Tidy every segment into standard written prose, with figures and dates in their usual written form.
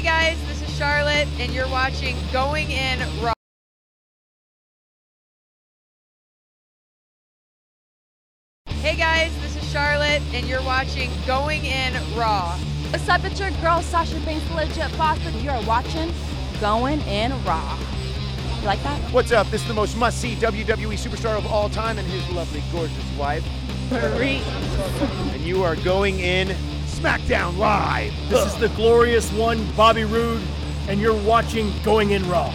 guys, this is Charlotte, and you're watching Going In Raw. Hey guys, this is Charlotte, and you're watching Going In Raw. What's up, it's your girl Sasha Banks, Legit Boss, and you're watching Going In Raw. You like that? What's up? This is the most must-see WWE superstar of all time and his lovely, gorgeous wife, Marie. and you are going in SmackDown Live. This is the glorious one, Bobby Roode, and you're watching Going In Raw.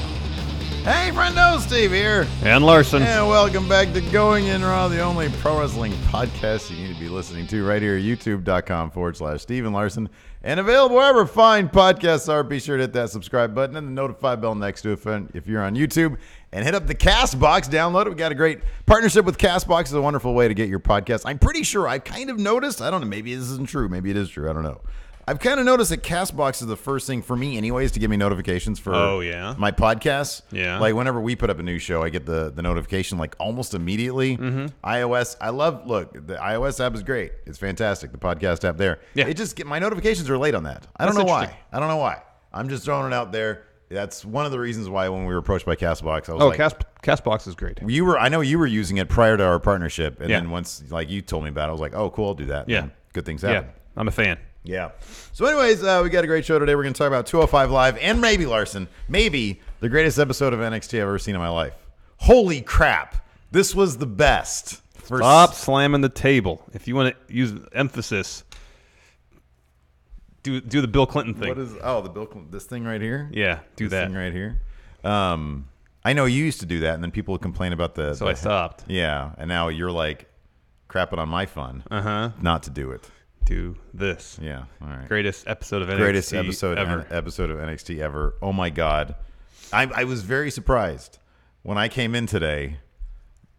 Hey, friendo, Steve here. And Larson. And welcome back to Going In Raw, the only pro wrestling podcast you need to be listening to right here at youtube.com/Steven Larson. And available wherever fine podcasts are. Be sure to hit that subscribe button and the notify bell next to it if you're on YouTube. And hit up the CastBox, download it. We got a great partnership with CastBox. It's a wonderful way to get your podcast. I'm pretty sure I've kind of noticed, I don't know, maybe this isn't true. Maybe it is true. I don't know. I've kind of noticed that CastBox is the first thing for me anyways to give me notifications for my podcasts. Yeah. Like whenever we put up a new show, I get the notification like almost immediately. iOS, the iOS app is great. It's fantastic. The podcast app there. Yeah. My notifications are late on that. I don't know why. I'm just throwing it out there. That's one of the reasons why when we were approached by CastBox, I was CastBox is great. I know you were using it prior to our partnership. And Yeah. then once you told me about it, I was like, oh, cool, I'll do that. Yeah. And good things happen. Yeah, I'm a fan. Yeah. So anyways, we got a great show today. We're going to talk about 205 Live and maybe, Larson, maybe the greatest episode of NXT I've ever seen in my life. Holy crap. This was the best. Stop slamming the table. If you want to use emphasis, do the Bill Clinton thing. The Bill Clinton, this thing right here? Yeah, this thing right here. I know you used to do that, and then people would complain about So I stopped. Yeah, and now you're like crapping on my fun not to do it. Do this. Yeah, all right. Greatest episode of NXT Greatest episode ever. Episode of NXT ever. Oh my God. I was very surprised when I came in today.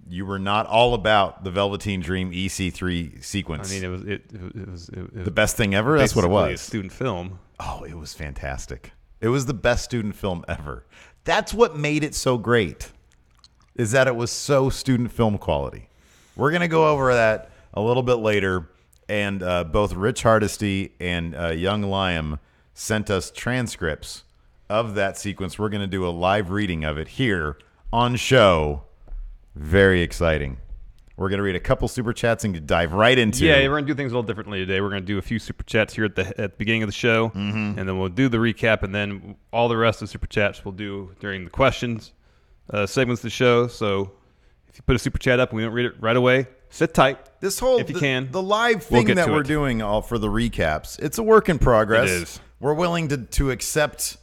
You were not all about the Velveteen Dream EC3 sequence. I mean, it was the best thing ever. That's what it basically was. A student film. Oh, it was fantastic. It was the best student film ever. That's what made it so great, is that it was so student film quality. We're going to go over that a little bit later. And both Rich Hardesty and Young Liam sent us transcripts of that sequence. We're going to do a live reading of it here on show. Very exciting. We're going to read a couple super chats and dive right into. Yeah, we're going to do things a little differently today. We're going to do a few super chats here at the beginning of the show, and then we'll do the recap, and then all the rest of the super chats we'll do during the questions segments of the show. So if you put a super chat up and we don't read it right away, sit tight. This whole, if you can, the live thing that we're doing all for the recaps, it's a work in progress. It is. We're willing to accept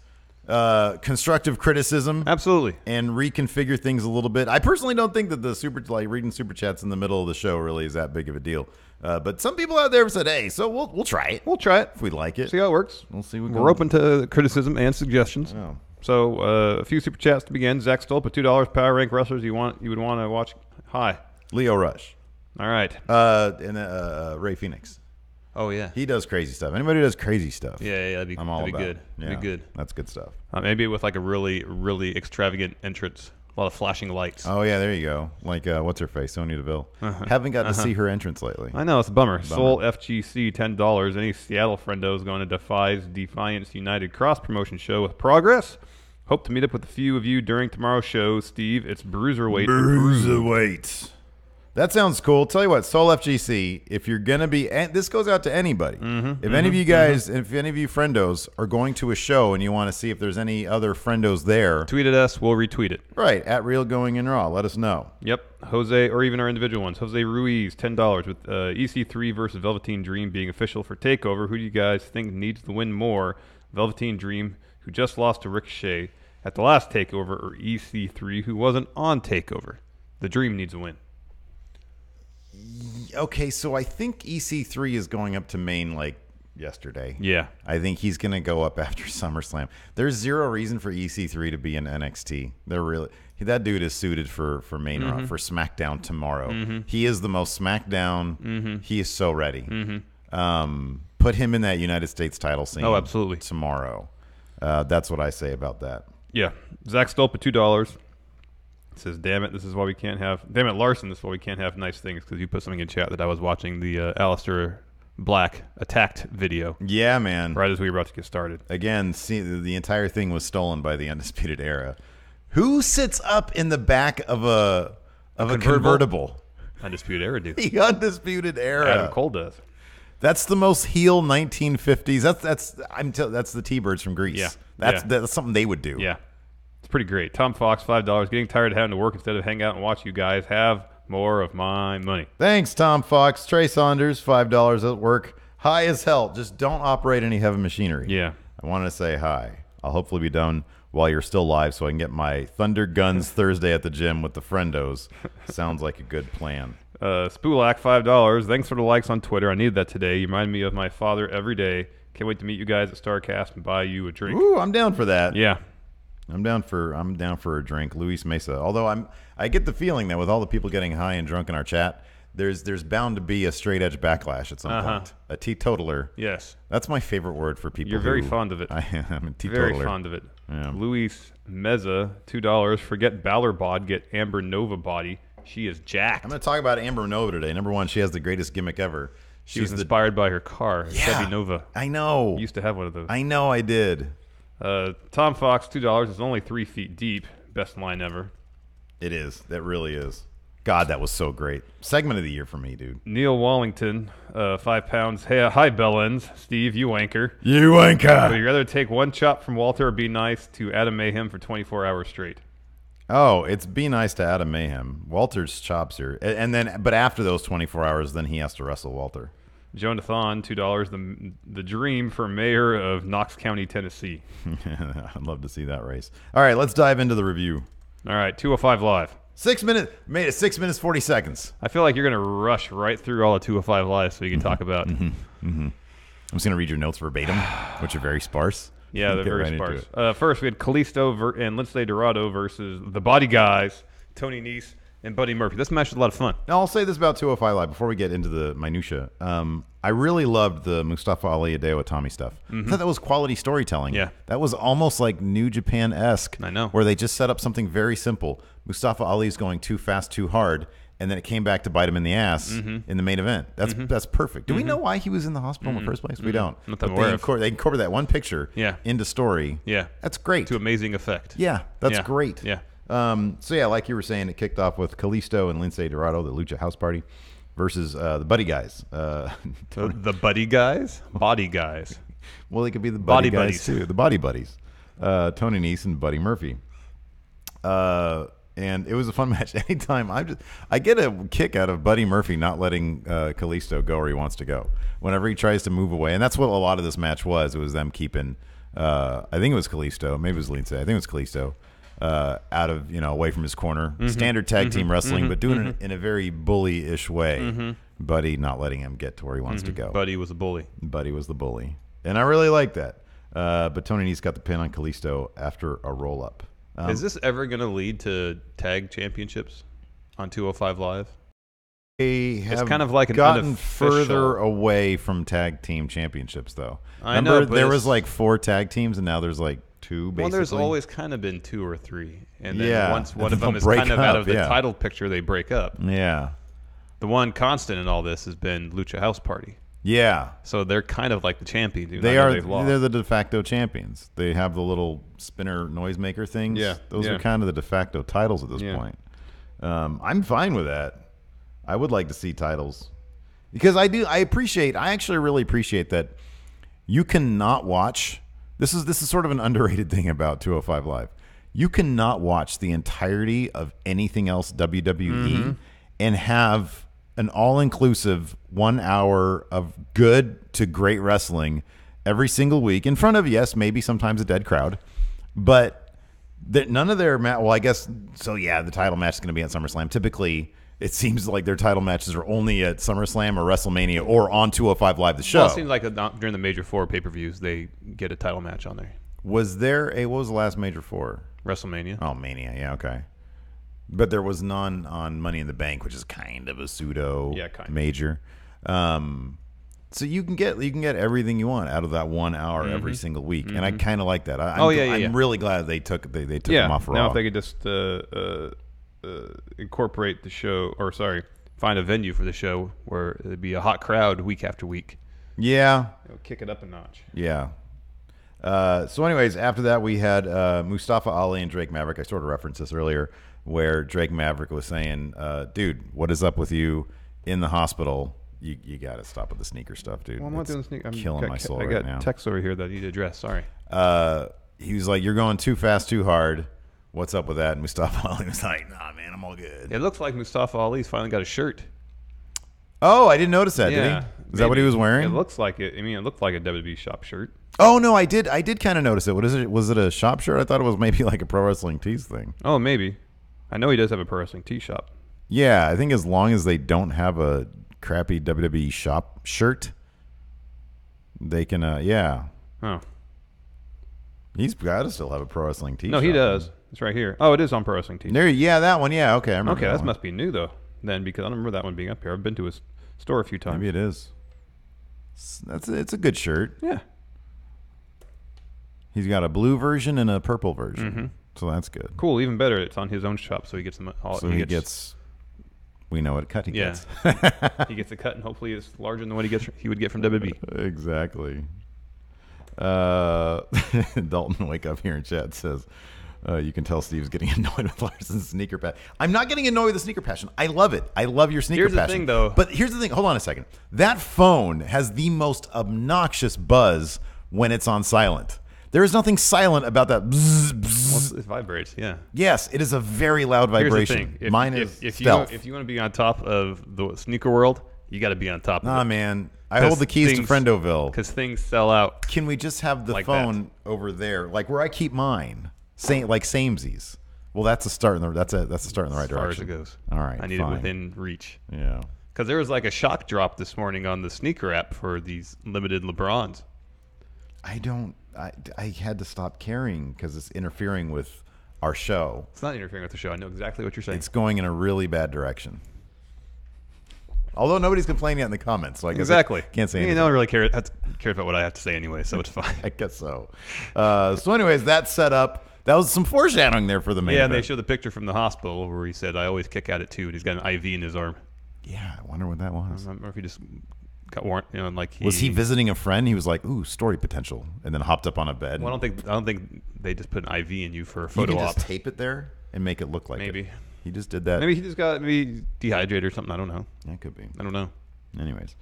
constructive criticism. Absolutely. And reconfigure things a little bit. I personally don't think that reading super chats in the middle of the show really is that big of a deal. But some people out there have said, hey, so we'll try it. We'll try it. If we like it. See how it works. We'll see. We're open to criticism and suggestions. Oh. So a few super chats to begin. Zach Stolp at $2. Power rank wrestlers you would want to watch. Hi. Leo Rush. All right. And Ray Phoenix. Oh, yeah. He does crazy stuff. Anybody who does crazy stuff. Yeah, that'd be good. Yeah, That'd be good. That's good stuff. Maybe with like a really, really extravagant entrance. A lot of flashing lights. Oh, yeah, there you go. Like, what's her face? Sonya Deville. Haven't got to see her entrance lately. I know, it's a bummer. Soul FGC, $10. Any Seattle friendos going to Defiance United cross-promotion show with progress? Hope to meet up with a few of you during tomorrow's show. Steve, it's Bruiserweight. Bruiserweight. That sounds cool. Tell you what, Soul FGC, if you're going to be, and this goes out to anybody. If any of you guys, if any of you friendos are going to a show and you want to see if there's any other friendos there, tweet at us. We'll retweet it. Right, at Real Going In Raw. Let us know. Yep. Jose, or even our individual ones. Jose Ruiz, $10 with EC3 versus Velveteen Dream being official for TakeOver. Who do you guys think needs the win more? Velveteen Dream, who just lost to Ricochet at the last TakeOver, or EC3, who wasn't on TakeOver? The Dream needs a win. Okay, so I think EC3 is going up to Maine like yesterday. Yeah. I think he's going to go up after SummerSlam. There's zero reason for EC3 to be in NXT. That dude is suited for Main Raw, for SmackDown tomorrow. He is the most SmackDown. He is so ready. Put him in that United States title scene. Oh, absolutely. Tomorrow. That's what I say about that. Yeah. Zach Stolp at $2. Says, damn it, Larson, this is why we can't have nice things, because you put something in chat that I was watching the Alistair black attacked video Yeah, man. right as we were about to get started. Again, see, the entire thing was stolen by the Undisputed Era. Who sits up in the back of a convertible? Undisputed Era, dude. The Undisputed Era. Adam Cole does. That's the most heel 1950s. That's the T-Birds from Greece. Yeah. That's something they would do. Yeah. It's pretty great. Tom Fox, $5. Getting tired of having to work instead of hang out and watch you guys. Have more of my money. Thanks, Tom Fox. Trey Saunders, $5 at work. High as hell. Just don't operate any heavy machinery. Yeah. I wanted to say hi. I'll hopefully be done while you're still live so I can get my Thunder Guns Thursday at the gym with the friendos. Sounds like a good plan. Spulak, $5. Thanks for the likes on Twitter. I needed that today. You remind me of my father every day. Can't wait to meet you guys at StarCast and buy you a drink. Ooh, I'm down for that. Yeah. I'm down for a drink. Luis Mesa. Although I get the feeling that with all the people getting high and drunk in our chat, there's bound to be a straight edge backlash at some point. A teetotaler. Yes. That's my favorite word for people. You're very fond of it. I am a teetotaler. Very fond of it. Yeah. Luis Meza, $2. Forget Balor bod, get Amber Nova body. She is jacked. I'm going to talk about Amber Nova today. Number one, she has the greatest gimmick ever. She was inspired by her car, Chevy Nova. I know. I used to have one of those. I know I did. Tom Fox, $2. It's only 3 feet deep. Best line ever. It is. That really is. God, that was so great. Segment of the year for me, dude. Neil Wallington, 5 pounds. Hey, hi, Bellends. Steve, you anchor. You Would anchor. you rather take one chop from Walter or be nice to Adam Mayhem for 24 hours straight? Oh, it's be nice to Adam Mayhem. Walter's chops are, but after those 24 hours, then he has to wrestle Walter. Jonathan, $2. The dream for mayor of Knox County, Tennessee. I'd love to see that race. All right, let's dive into the review. All right, 205 Live. 6 minutes, made it 6 minutes, 40 seconds. I feel like you're going to rush right through all the 205 Live so you can talk about. I'm just going to read your notes verbatim, which are very sparse. Yeah, they're Get very right into sparse. First, we had Kalisto and Lince Dorado versus the Body Guys, Tony Nese and Buddy Murphy. This match was a lot of fun. Now, I'll say this about 205 Live before we get into the minutia. I really loved the Mustafa Ali Hideo Itami stuff. I thought that was quality storytelling. Yeah. That was almost like New Japan-esque. I know. Where they just set up something very simple. Mustafa Ali's going too fast, too hard, and then it came back to bite him in the ass in the main event. That's perfect. Do we know why he was in the hospital in the first place? We don't. Not that I'm But aware of. they incorporate that one picture into story. Yeah. That's great. To amazing effect. Yeah, that's Yeah. great. Yeah. So yeah, like you were saying, it kicked off with Kalisto and Lince Dorado, the Lucha House Party, versus the Buddy Guys. The Buddy Guys? Body Guys. Well, they could be the Body Buddy Buddies. Guys too. The Body Buddies. Tony Nese and Buddy Murphy. And it was a fun match. Anytime I get a kick out of Buddy Murphy not letting Kalisto go where he wants to go. Whenever he tries to move away, and that's what a lot of this match was. It was them keeping. I think it was Kalisto. Maybe it was Lince. I think it was Kalisto. Out of away from his corner. Standard tag team wrestling, but doing it in a very bully-ish way. Buddy not letting him get to where he wants to go. Buddy was a bully. Buddy was the bully, and I really like that. But Tony Nese got the pin on Kalisto after a roll-up. Is this ever going to lead to tag championships on 205 Live? They have kind of like an gotten unofficial- further away from tag team championships, though. I Remember, know, but there it's- was like 4 tag teams, and now there's like 2, basically. Well, there's always kind of been 2 or 3. And then Yeah. once one And of them they'll is break kind of out up, of the yeah. title picture, they break up. Yeah. The one constant in all this has been Lucha House Party. Yeah. So they're kind of like the champions. even They though are. they've lost. They're the de facto champions. They have the little spinner noisemaker things. Yeah, Those yeah. are kind of the de facto titles at this Yeah. point. I'm fine with that. I would like to see titles because I actually really appreciate that you cannot watch. This is sort of an underrated thing about 205 Live. You cannot watch the entirety of anything else WWE and have an all-inclusive 1 hour of good to great wrestling every single week in front of, yes, maybe sometimes a dead crowd, but none of their well, I guess so. Yeah, the title match is going to be at SummerSlam. Typically, it seems like their title matches are only at SummerSlam or WrestleMania or on 205 Live, the show. Well, it seems like during the major 4 pay-per-views, they get a title match on there. Was there what was the last major 4? WrestleMania. Oh, Mania. Yeah, okay. But there was none on Money in the Bank, which is kind of a pseudo major. So you can get everything you want out of that 1 hour every single week, and I kind of like that. I'm really glad they took them off Raw. Now if they could just incorporate the show, find a venue for the show where it'd be a hot crowd week after week. Yeah. It'll kick it up a notch. Yeah. So anyways, after that, we had Mustafa Ali and Drake Maverick. I sort of referenced this earlier, where Drake Maverick was saying, dude, what is up with you in the hospital? You got to stop with the sneaker stuff, dude. Well, I'm not doing sneaker. I'm killing my soul I right got now. text over here that I need to address. Sorry. He was like, you're going too fast, too hard. What's up with that? And Mustafa Ali was like, nah, man, I'm all good. It looks like Mustafa Ali's finally got a shirt. Oh, I didn't notice that, did he? Yeah. Is that what he was wearing? It looks like it. I mean, it looked like a WWE shop shirt. Oh, no, I did kind of notice it. What is it? Was it a shop shirt? I thought it was maybe like a Pro Wrestling Tees thing. Oh, maybe. I know he does have a Pro Wrestling Tee shop. Yeah, I think as long as they don't have a crappy WWE shop shirt, they can, yeah. Oh. He's got to still have a Pro Wrestling Tee No, shop. he does. It's right here. Oh, it is on Pro Wrestling Tee. There, yeah, that one. Yeah, okay. I remember Okay, that one. must be new, though, then, because I don't remember that one being up here. I've been to his store a few times. Maybe it is. It's a good shirt. Yeah. He's got a blue version and a purple version. Mm-hmm. So that's good. Cool, even better. It's on his own shop, so he gets them all. So he gets we know what cut he yeah. gets. He gets a cut, and hopefully it's larger than what he would get from WWE. Exactly. Dalton, wake up here in chat, says, you can tell Steve's getting annoyed with Larson's sneaker passion. I'm not getting annoyed with the sneaker passion. I love it. I love your sneaker passion. Here's the thing, though. But here's the thing. Hold on a second. That phone has the most obnoxious buzz when it's on silent. There is nothing silent about that. Bzz, bzz. Well, it vibrates, yeah. Yes, it is a very loud Here's vibration. the thing. Mine is if stealth. you want to be on top of the sneaker world, you got to be on top of it. Nah, man. I hold the keys to Friendoville. Because things sell out. Can we just have the like phone over there, like where I keep mine, like samesies? Well, that's a start in the that's a start in the right As far direction. as it goes. All right, I need fine. it within reach. Yeah. Because there was like a shock drop this morning on the sneaker app for these limited LeBrons. I had to stop carrying because it's interfering with our show. It's not interfering with the show. I know exactly what you're saying. It's going in a really bad direction. Although nobody's complaining yet in the comments, so I guess exactly. I can't say anything. You don't really care about what I have to say anyway, so it's fine. I guess so. So anyways, that set up. That was some foreshadowing there for the main Yeah, and event. they showed the picture from the hospital where he said, I always kick at it too, and he's got an IV in his arm. Yeah, I wonder what that was. I don't know if he just got warrant, like Was he visiting a friend? He was like, "Ooh, story potential," and then hopped up on a bed. Well, I don't think they just put an IV in you for a you photo can op. just tape it there and make it look like Maybe. it. He just did that. Maybe he just got dehydrated or something. I don't know. That could be. I don't know. Anyways,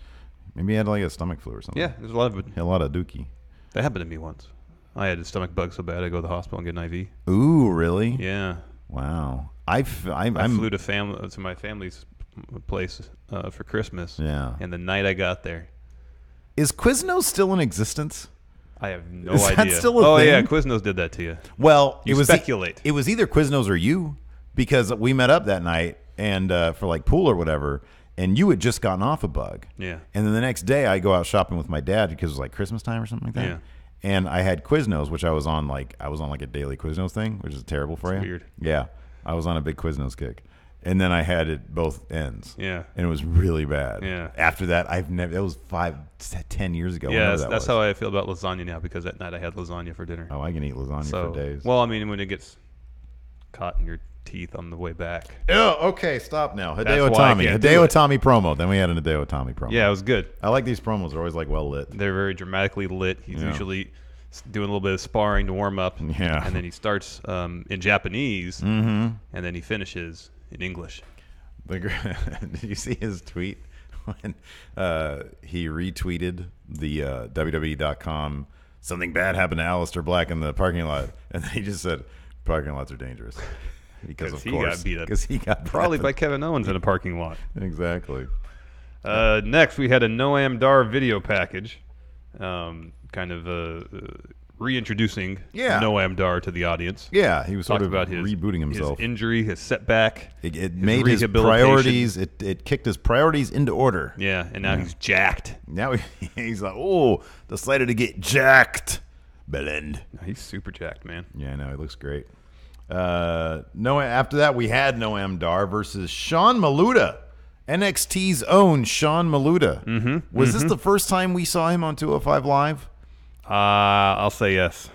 maybe he had like a stomach flu or something. Yeah, there's a lot of it. He had a lot of dookie. That happened to me once. I had a stomach bug so bad I go to the hospital and get an IV. Ooh, really? Yeah. Wow. I flew to my family's place for Christmas. Yeah. And the night I got there, Is Quiznos still in existence? I have no Is idea. that still a oh thing? yeah, Quiznos did that to you. Well, You it was speculate. It was either Quiznos or you, because we met up that night and for like pool or whatever, and you had just gotten off a bug. Yeah. And then the next day, I go out shopping with my dad because it was like Christmas time or something like that. Yeah. And I had Quiznos, which I was on like a daily Quiznos thing, which is terrible for you. Weird. Yeah, I was on a big Quiznos kick, and then I had it both ends. Yeah. And it was really bad. Yeah. After that, that was 10 years ago. Yeah, whenever that's that how was. I feel about lasagna now because that night I had lasagna for dinner. Oh, I can eat lasagna for days. Well, I mean, when it gets caught in your teeth on the way back. Oh, okay, stop now. That's Hideo why I Itami. can't do Hideo it. Itami promo. Then we had an Hideo Itami promo. Yeah, it was good. I like these promos. They're always like well lit. They're very dramatically lit. He's Yeah. usually doing a little bit of sparring to warm up. Yeah. And then he starts in Japanese, and then he finishes in English. Did you see his tweet when he retweeted the WWE.com something bad happened to Aleister Black in the parking lot, and then he just said parking lots are dangerous because of he course got beat up. because he got Probably beat by up. Kevin Owens in a parking lot. Exactly. Next, we had a Noam Dar video package, kind of reintroducing Noam Dar to the audience. Yeah, he was sort Talked of about his rebooting himself. his injury, his setback. It made his priorities. It kicked his priorities into order. Yeah, and now he's jacked. Now he's like, oh, decided to get jacked. Belend. He's super jacked, man. Yeah, no, he looks great. After that, we had Noam Dar versus Sean Maluda, NXT's own Sean Maluda. Was this the first time we saw him on 205 Live? I'll say yes,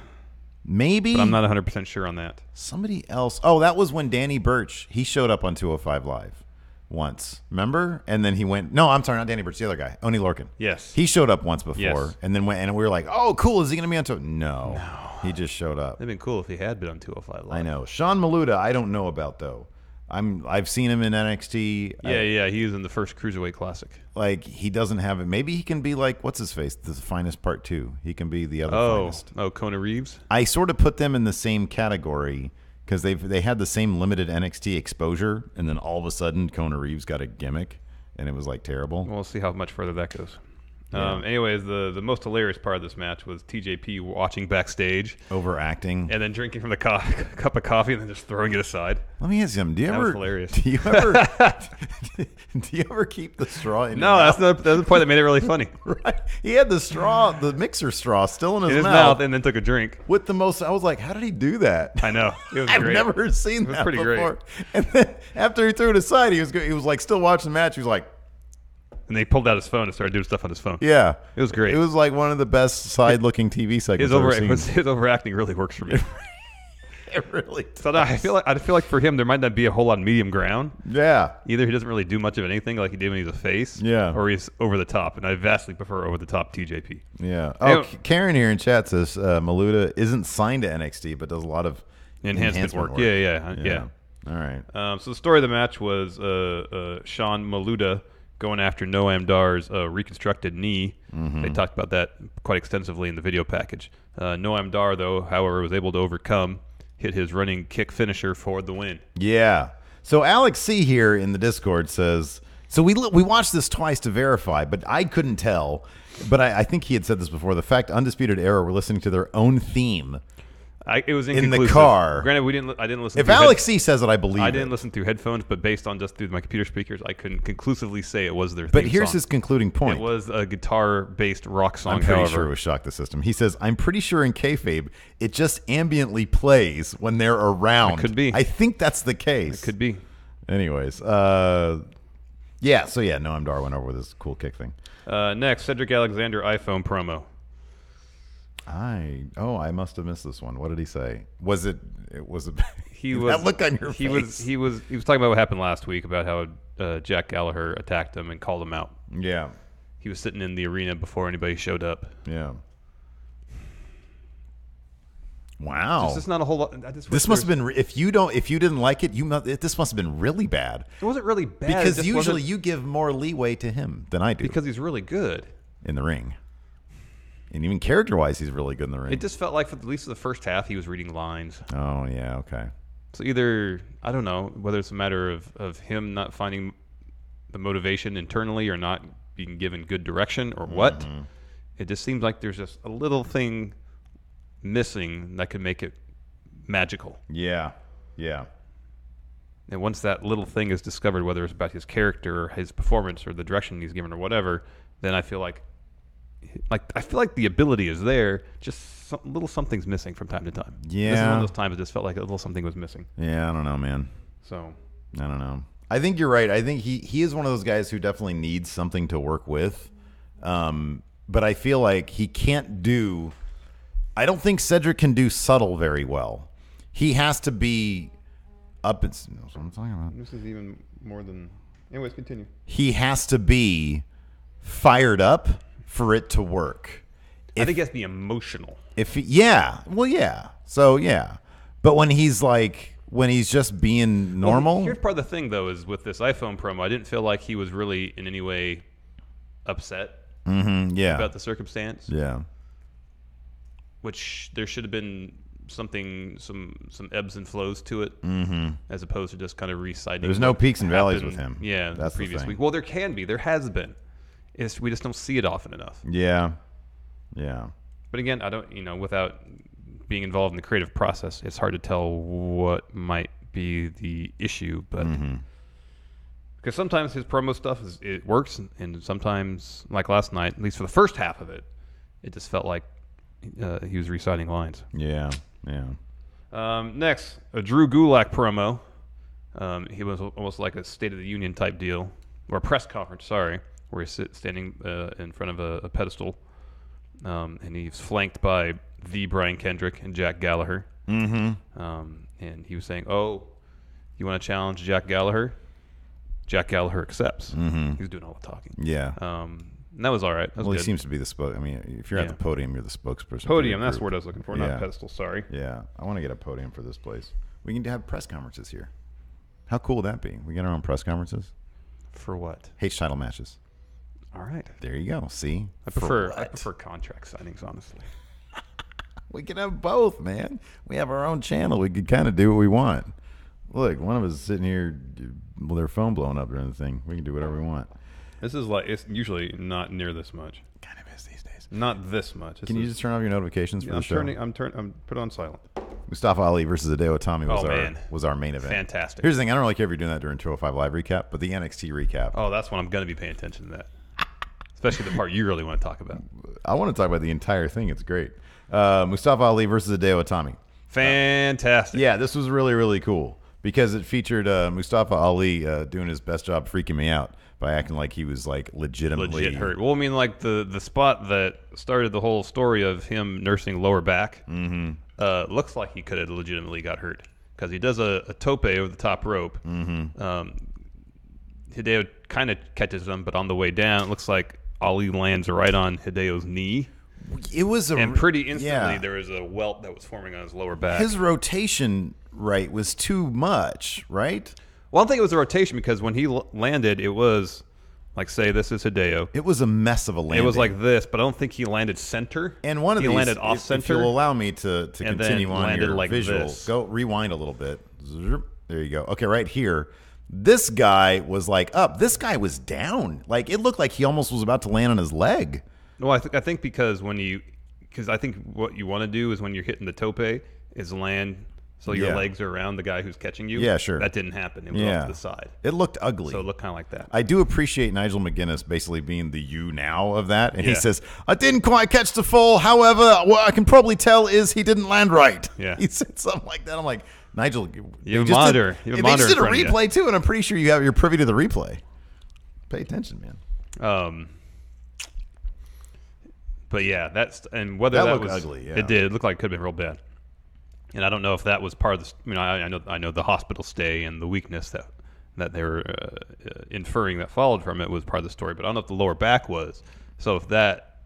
Maybe. but I'm not 100% sure on that. Somebody else. Oh, that was when Danny Burch, he showed up on 205 Live. once. Remember? And then he went. No, I'm sorry, not Danny Burch. The other guy, Oni Lorcan. Yes. He showed up once before, Yes. and then went. And we were like, "Oh, cool! Is he going to be on tour?" No, he just showed up. It'd been cool if he had been on 205 Live. I know. Sean Maluda, I don't know about though. I've seen him in NXT. Yeah, he was in the first Cruiserweight Classic. Like he doesn't have it. Maybe he can be like what's his face, the finest part 2. He can be the other finest. Oh, Kona Reeves. I sort of put them in the same category because they had the same limited NXT exposure, and then all of a sudden Kona Reeves got a gimmick, and it was like terrible. We'll see how much further that goes. Yeah. Anyways, the most hilarious part of this match was TJP watching backstage, Overacting, and then drinking from the cup of coffee, and then just throwing it aside. Let me ask you something. That was hilarious. Do you ever keep the straw in? No, your that's the point that made it really funny. right. He had the straw, the mixer straw, still in his mouth, and then took a drink. With the most, I was like, how did he do that? I know. It was I've great. never seen It was that pretty before. great. And then after he threw it aside, he was like still watching the match. He was like, And they pulled out his phone and started doing stuff on his phone. yeah, It was great. It was like one of the best side-looking TV segments I've ever seen. His overacting really works for me. It really. So I feel like for him there might not be a whole lot of medium ground. Yeah. Either he doesn't really do much of anything like he did when he's a face, Yeah. or he's over the top, and I vastly prefer over the top TJP. Yeah. Hey, Oh, Karen here in chat says Maluda isn't signed to NXT, but does a lot of Enhancement work. Yeah. All right. So the story of the match was Sean Maluda going after Noam Dar's reconstructed knee. Mm-hmm. They talked about that quite extensively in the video package. Noam Dar, though, however, was able to overcome, hit his running kick finisher for the win. Yeah. So Alex C here in the Discord says, so we watched this twice to verify, but I couldn't tell. But I think he had said this before. The fact Undisputed Era were listening to their own theme It was in inconclusive. the car. Granted, I didn't listen. If through Alex C says it, I believe I didn't it. listen through headphones, but based on just through my computer speakers, I couldn't conclusively say it was their But theme here's song. his concluding point. It was a guitar-based rock song, I'm pretty however. sure it was Shock the System. He says, I'm pretty sure in kayfabe, it just ambiently plays when they're around. It could be. I think that's the case. It could be. Anyways, Noam Dar went over with his cool kick thing. Next, Cedric Alexander iPhone promo. I must have missed this one. What did he say? Was it He was that look on your face? He was talking about what happened last week about how Jack Gallagher attacked him and called him out. Yeah. He was sitting in the arena before anybody showed up. Yeah. Wow. This is not a whole lot. This must have been if you didn't like it, this must have been really bad. It wasn't really bad. Because it just usually wasn't- you give more leeway to him than I do. because he's really good. In the ring. And even character-wise, he's really good in the ring. It just felt like for at least the first half he was reading lines. Oh, yeah, okay. So either, I don't know, whether it's a matter of him not finding the motivation internally or not being given good direction or what. Mm-hmm. It just seems like there's just a little thing missing that could make it magical. Yeah, yeah. And once that little thing is discovered, whether it's about his character or his performance or the direction he's given or whatever, then I feel like the ability is there, just little something's missing from time to time. Yeah. This is one of those times it just felt like a little something was missing. Yeah, I don't know, man. So I don't know. I think you're right. I think he is one of those guys who definitely needs something to work with. But I feel like he can't do... I don't think Cedric can do subtle very well. He has to be up... That's what I'm talking about. this is even more than... Anyways, continue. He has to be fired up for it to work. I think he has to be emotional. So yeah. But when he's just being normal, Well, here's part of the thing, though, is with this iPhone promo, I didn't feel like he was really in any way upset about the circumstance. Yeah. Which there should have been some ebbs and flows to it, as opposed to just kind of reciting. There's no what peaks and valleys happened, with him. Yeah, That's the previous the thing. week. Well, there can be. There has been. We just don't see it often enough. Yeah. Yeah. But again, I don't. Without being involved in the creative process, it's hard to tell what might be the issue. But because sometimes his promo stuff it works, and sometimes, like last night, at least for the first half of it, it just felt like he was reciting lines. Yeah. Yeah. Next, a Drew Gulak promo. He was almost like a State of the Union type deal, or a press conference. Sorry, where he's standing in front of a pedestal, and he's flanked by the Brian Kendrick and Jack Gallagher. And he was saying, "Oh, you want to challenge Jack Gallagher? Jack Gallagher accepts. Mm-hmm. He's doing all the talking. Yeah. And that was all right. That was Well, good. he seems to be the spoke. I mean, if you're at the podium, you're the spokesperson. Podium, that's the word I was looking for, Yeah. not pedestal, sorry. Yeah. I want to get a podium for this place. We can have press conferences here. How cool would that be? We get our own press conferences? For what? H title matches. All right. There you go. See? I prefer contract signings, honestly. We can have both, man. We have our own channel. We can kind of do what we want. Look, one of us is sitting here with their phone blowing up during the thing. We can do whatever we want. This is like, it's usually not near this much. Kind of is these days. Not this much. Can you just turn off your notifications for the show? I'm put it on silent. Mustafa Ali versus Hideo Itami was our main event. Fantastic. Here's the thing. I don't really care if you're doing that during 205 Live recap, but the NXT recap. Oh, that's when I'm going to be paying attention to that. Especially the part you really want to talk about. I want to talk about the entire thing. It's great. Mustafa Ali versus Hideo Itami. Fantastic. Yeah, this was really, really cool because it featured Mustafa Ali doing his best job freaking me out by acting like he was like legitimately legit hurt. Well, I mean, like the spot that started the whole story of him nursing lower back looks like he could have legitimately got hurt because he does a tope over the top rope. Hideo kind of catches him, but on the way down, it looks like Ali lands right on Hideo's knee. It was and pretty instantly there was a welt that was forming on his lower back. His rotation was too much, right? Well, I don't think it was a rotation because when he landed, it was like, say, this is Hideo. It was a mess of a landing. It was like this, but I don't think he landed center. And one of these, landed off center. If you'll allow me to continue on your like visual, this. Go rewind a little bit. There you go. Okay, right here. This guy was like up. This guy was down. Like it looked like he almost was about to land on his leg. No, I think because I think what you want to do is when you're hitting the tope is land so your legs are around the guy who's catching you. Yeah, sure. That didn't happen. It was off to the side. It looked ugly. So it looked kind of like that. I do appreciate Nigel McGuinness basically being the you now of that. And he says, I didn't quite catch the fall. However, what I can probably tell is he didn't land right. Yeah. He said something like that. I'm like, Nigel, you monitor. They just did a replay too, and I'm pretty sure you're privy to the replay. Pay attention, man. But yeah, whether that was ugly. Yeah. It did. It looked like it could have been real bad. And I don't know if that was part of the. I mean, I know the hospital stay and the weakness that they were inferring that followed from it was part of the story. But I don't know if the lower back was. So if that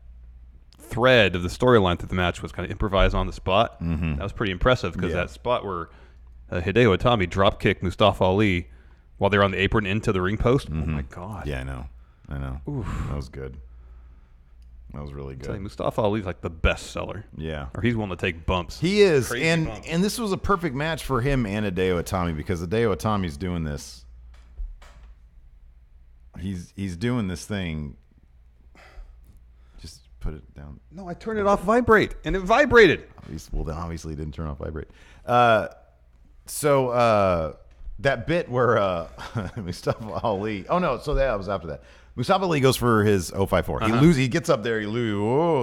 thread of the storyline through the match was kind of improvised on the spot, that was pretty impressive because that spot where Hideo Itami drop kicked Mustafa Ali while they were on the apron into the ring post. Oh my god! Yeah, I know. Oof. That was good. That was really good. Mustafa Ali's like the best seller. Yeah. Or he's willing to take bumps. He is. Crazy And bumps. and this was a perfect match for him and Hideo Itami because Hideo Itami's doing this. He's doing this thing. Just put it down. No, I turned it off vibrate, and it vibrated. Obviously it didn't turn off vibrate. So that bit where Mustafa Ali. Oh no, so that was after that. Mustafa Ali goes for his 054. He gets up there. He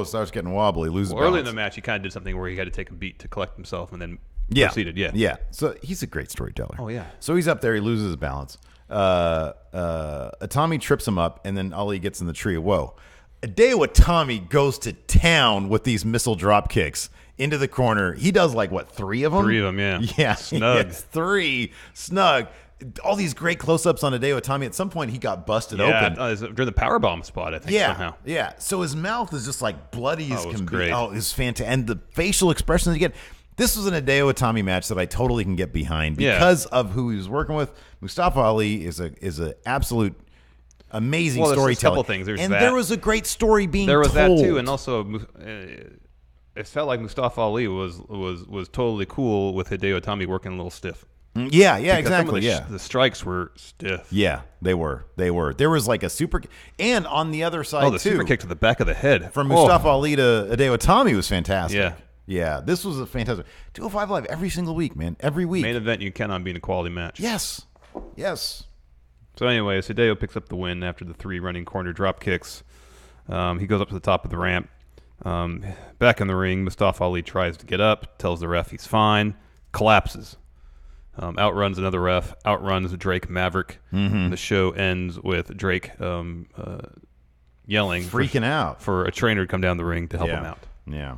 starts getting wobbly. Loses balance. Early in the match, he kind of did something where he had to take a beat to collect himself, and then proceeded. Yeah. So he's a great storyteller. Oh yeah. So he's up there. He loses his balance. Itami trips him up, and then Ali gets in the tree. Whoa. Hideo Itami goes to town with these missile drop kicks into the corner. He does like what, 3 of them? 3 of them, yeah. Yeah, snug. 3 snug. All these great close-ups on Hideo Itami. At some point, he got busted open. During the powerbomb spot, I think. Somehow. Yeah. So his mouth is just like bloody as can great. be. Oh, it's fantastic. And the facial expressions again. This was an Hideo Itami match that I totally can get behind because of who he was working with. Mustafa Ali is a absolute amazing storyteller. There's a couple things. There was a great story being told. There was that too, and also it felt like Mustafa Ali was totally cool with Hideo Itami working a little stiff. Yeah, Because exactly. The strikes were stiff. Yeah, they were. There was like a super, and on the other side the too, super kick to the back of the head from Mustafa Ali to Hideo Itami was fantastic. Yeah, this was a fantastic 205 Live every single week, man. Every week. Main event you count on being a quality match. Yes. So anyways, Hideo picks up the win after the 3 running corner drop kicks. He goes up to the top of the ramp. Back in the ring, Mustafa Ali tries to get up, tells the ref he's fine, collapses. Outruns another ref, outruns Drake Maverick. The show ends with Drake yelling, freaking out for a trainer to come down the ring to help him out. Yeah.